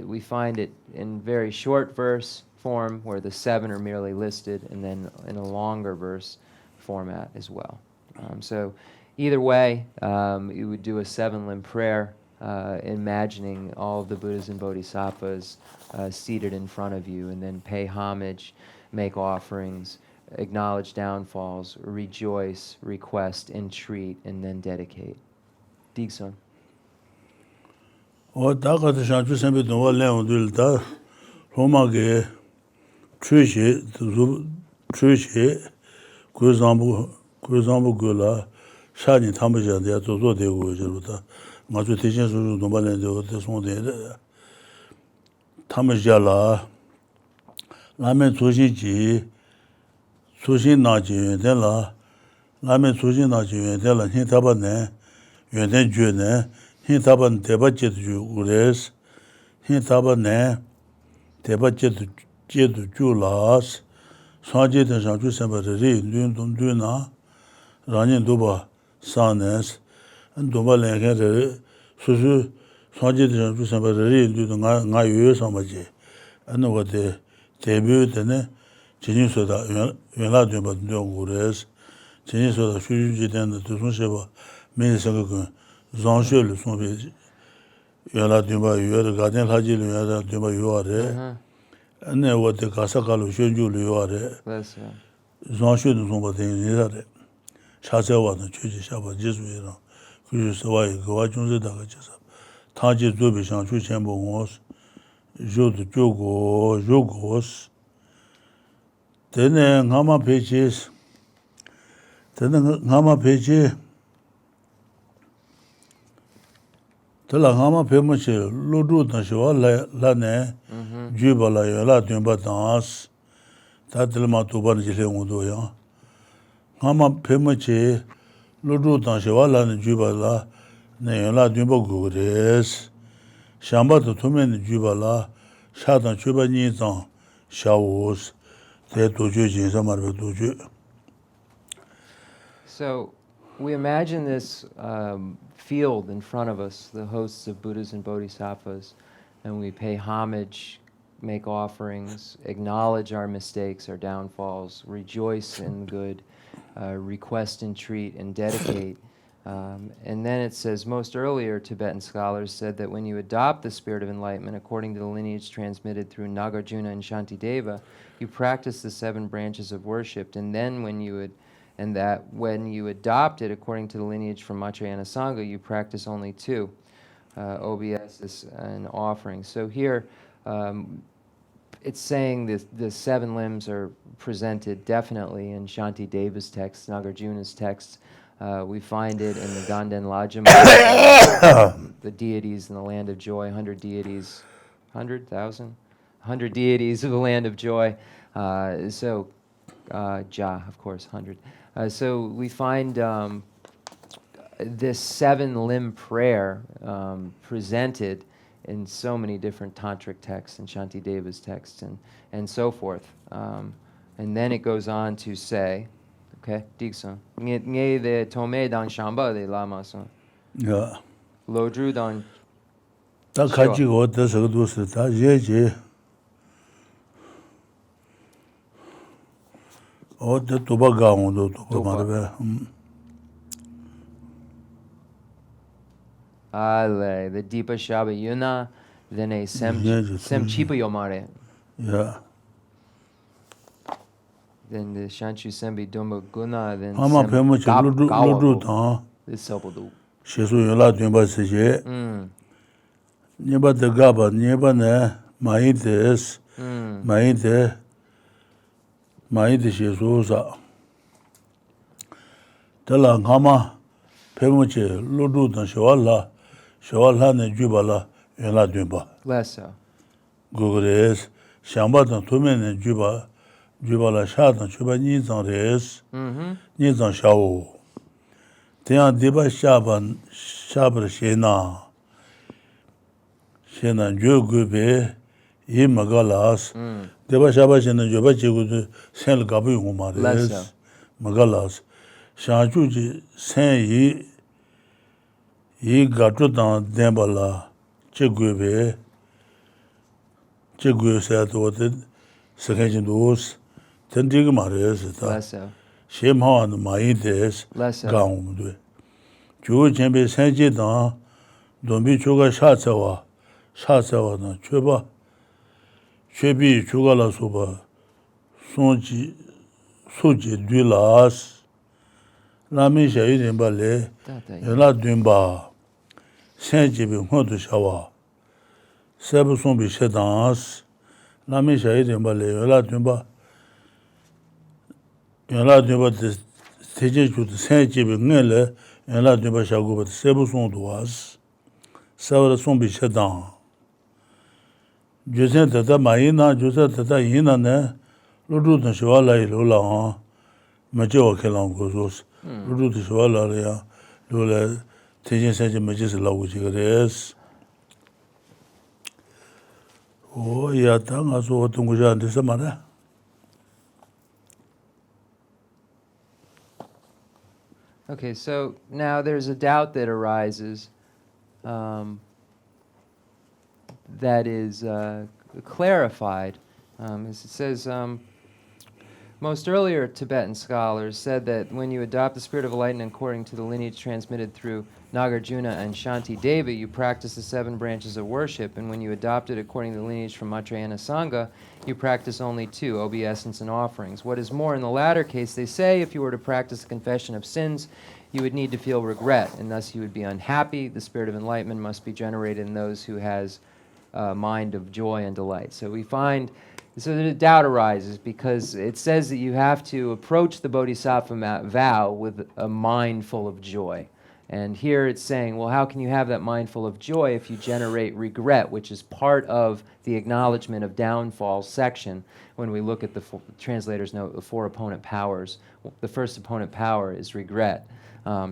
we find it in very short verse form where the 7 are merely listed, and then in a longer verse format as well. So either way, you would do a 7-limb prayer, imagining all of the Buddhas and Bodhisattvas seated in front of you, and then pay homage, make offerings, acknowledge downfalls, rejoice, request, entreat, and then dedicate. Digson. Daga de Shanchu Sembe Dongwa Leon Dul Da Roma Ge Treatise Kuzambu Gula Shani Tamaja de Zozo de Gujaruta Mazu Tejan Suru Dongwa Leon de Son de Tamajala Lamen Zojin Ji Zojin Na Ji de la Lamen Zojin Na Ji de la Hin Taba Ne Yuan Den Ju Ne Hin taban teba jedu ures, hin taban ne teba jedu ju las, sanje den shanchu semba ri dun dun dun na, ranyin duba sanes, an duba lengen re, susu sanje den shanchu semba ri dun nga yu samba je, an wate tebu dene, jinin soda yuanla dunba dun ures, jinin soda shuju jiden de dusun sheba, meni sanga kun, Zangshu le son be yala dumba yuwa gaden haji le yala dumba yuwa re ane wate kasaka lo shunju le yuwa re zangshu le son ba den yala re shase wa na chuji shaba jesu yara kuju sawa yi gawa chunze daga chesa tanji zobe shangshu chenmo ngos jodu jogos tene ngama peche Tela ngama pemoche lodu na shiwa la ne juba la yola dunba dans ta telma tuba ni jile ngodo ya ngama pemoche lodu na shiwa la ne juba la ne yola dunba gures shamba to tume ni juba la sha dan juba ni zang shawos te doju jin sa marbe doju. So we imagine this field in front of us, the hosts of Buddhas and Bodhisattvas, and we pay homage, make offerings, acknowledge our mistakes, our downfalls, rejoice in good, request, entreat, and dedicate. And then it says, most earlier Tibetan scholars said that when you adopt the spirit of enlightenment according to the lineage transmitted through Nagarjuna and Shantideva, you practice the 7 branches of worship, and then when you adopt it according to the lineage from Maitreya Sangha, you practice only 2, OBS and offering. So here, it's saying the 7 limbs are presented definitely in Shantideva's text, Nagarjuna's texts. We find it in the Ganden Lajama, the deities in the land of joy, 100 deities, 100,000? 100 deities of the land of joy. Ja, of course, 100. So we find this 7-limb prayer presented in so many different tantric texts and Shantideva's texts and so forth. And then it goes on to say, okay, Digson, Nge de tome dan shamba de lama son. Yeah. Lodru dan. Da kaji go da sa do sa da ye je. O de to ba ga on do to ba ma be. Ale, the Deepa Shaba Yuna, then a Sem Chipa Yomare. Yeah. Then the Shanchu Sembi Dumba Guna, then Ama pe mo che lu ta. This Sobodu. She su yo la dwen ba se je. Ni ba de ga ba, ni ba ne ma yi des. Ma yi de she su sa. De la ngama pe mo che lu ta she wala. Shawala ne jubala yela dweba. Less so. Gogres shamba dan tumen ne jubala shadan chuba ni zan res. Ni zan shao. Tian deba shaban shabar shena. Shena jogube yi magalas. Deba shaba shena joba chegu sen gabu yumares. Less so. Magalas. Shanju ji sen yi yi gatu dan denpa la che gui se to te sakhen chin dos ten dig ma re se ta Less so. she ma na ma yi des Less so. ga um de ju chen be sen ji dan don bi chu ga sha wa na che bi chu ga la so ba son ji su ji du las la mi sha yi den ba le la dun ba Senjibi Hundu Shawa, Sebu Sumbi Shedans, Lami Shahidimba Le, Yola Dumba Tejeju, Senjibi Nele, Yola Dumba Shaguba, Sebu Sunduas, Savra Sumbi Shedan. Jusen Tata Maina, Jusa Tata Yina Ne, Ludu Shawala Lula, Majawa Kelam Gozos, Ludu Shawala Lula. Oh, yeah, thanks. So, what do you want to say? Okay, so now there's a doubt that arises that is clarified. As it says, most earlier Tibetan scholars said that when you adopt the spirit of enlightenment according to the lineage transmitted through Nagarjuna and Shantideva, you practice the 7 branches of worship, and when you adopt it according to the lineage from Maitreya Sangha, you practice only 2, obeisance and offerings. What is more, in the latter case, they say if you were to practice the confession of sins, you would need to feel regret, and thus you would be unhappy. The spirit of enlightenment must be generated in those who has a mind of joy and delight. So we find, so the doubt arises because it says that you have to approach the bodhisattva vow with a mind full of joy. And here it's saying, well, how can you have that mind full of joy if you generate regret, which is part of the acknowledgement of downfall section when we look at the translator's note, the 4 opponent powers. The first opponent power is regret.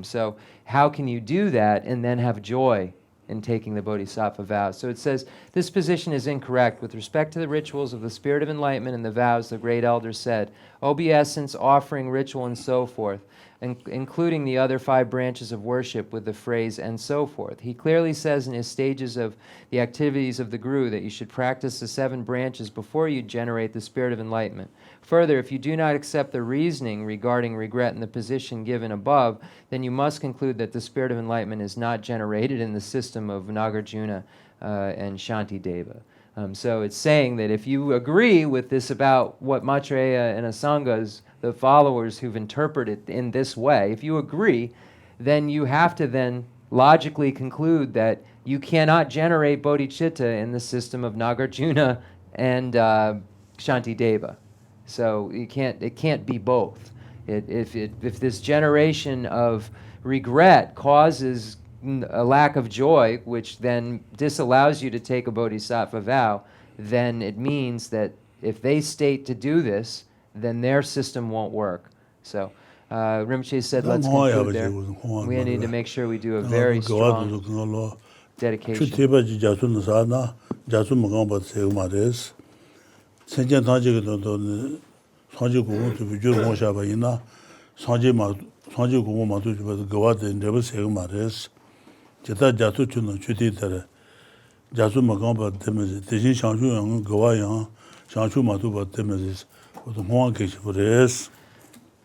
So how can you do that and then have joy in taking the bodhisattva vows? So it says, this position is incorrect. With respect to the rituals of the spirit of enlightenment and the vows, the great elder said, obeisance, offering, ritual, and so forth. including the other 5 branches of worship with the phrase and so forth. He clearly says in his stages of the activities of the Guru that you should practice the 7 branches before you generate the spirit of enlightenment. Further, if you do not accept the reasoning regarding regret in the position given above, then you must conclude that the spirit of enlightenment is not generated in the system of Nagarjuna and Shantideva. So it's saying that if you agree with this about what Maitreya and Asangas, the followers who've interpreted it in this way, if you agree, then you have to then logically conclude that you cannot generate bodhicitta in the system of Nagarjuna and Shantideva. So it can't be both. If this generation of regret causes a lack of joy, which then disallows you to take a bodhisattva vow, then it means that if they state to do this, then their system won't work. So Rinpoche said, let's conclude there. We need to make sure we do a very strong dedication. Jeta jatu chuno chuti tere jatu magamba temezi tejin shangshu yang gawa yang shangshu matu ba temezi oto huang keshi.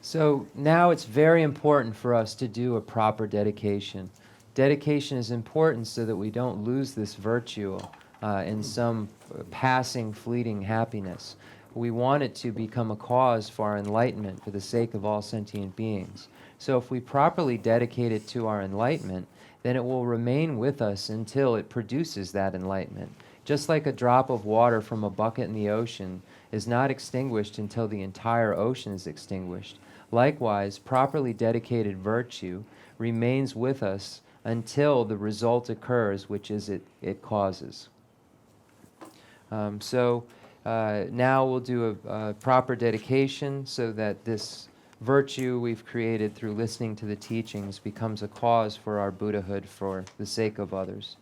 So now it's very important for us to do a proper dedication. Dedication is important so that we don't lose this virtue in some passing, fleeting happiness. We want it to become a cause for our enlightenment for the sake of all sentient beings. So if we properly dedicate it to our enlightenment, then it will remain with us until it produces that enlightenment. Just like a drop of water from a bucket in the ocean is not extinguished until the entire ocean is extinguished. Likewise, properly dedicated virtue remains with us until the result occurs, which is it causes. Now we'll do a proper dedication so that this virtue we've created through listening to the teachings becomes a cause for our Buddhahood for the sake of others.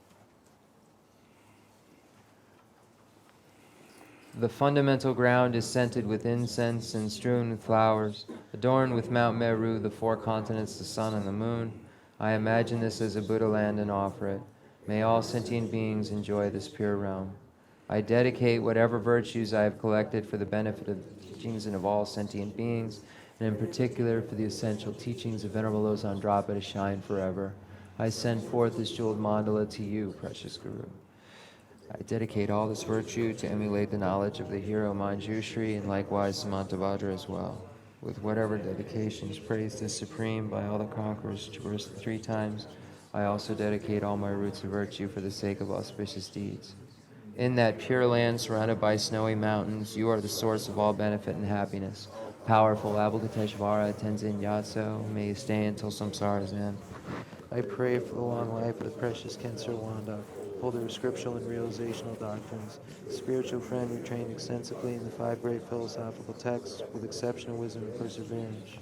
The fundamental ground is scented with incense and strewn with flowers, adorned with Mount Meru, the 4 continents, the sun and the moon. I imagine this as a Buddha land and offer it. May all sentient beings enjoy this pure realm. I dedicate whatever virtues I have collected for the benefit of the teachings and of all sentient beings, and in particular for the essential teachings of Venerable Losang Drapa to shine forever. I send forth this jeweled mandala to you, precious Guru. I dedicate all this virtue to emulate the knowledge of the hero Manjushri and likewise Samantabhadra as well. With whatever dedications praised as supreme by all the conquerors traversed 3 times, I also dedicate all my roots of virtue for the sake of auspicious deeds. In that pure land surrounded by snowy mountains, you are the source of all benefit and happiness. Powerful Avalokiteshvara Tenzin Yatso, may you stay until samsara's end. I pray for the long life of the precious Khensur Wanda, holder of scriptural and realizational doctrines, spiritual friend who trained extensively in the 5 great philosophical texts with exceptional wisdom and perseverance.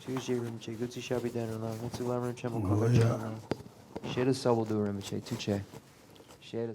Tuji Rinpoche, Gutsi Shabi Denrala, Gutsi Lamrim Chenmo Kala Chenmo. Sheda Sobal Du Rinpoche, Tuche. Sheda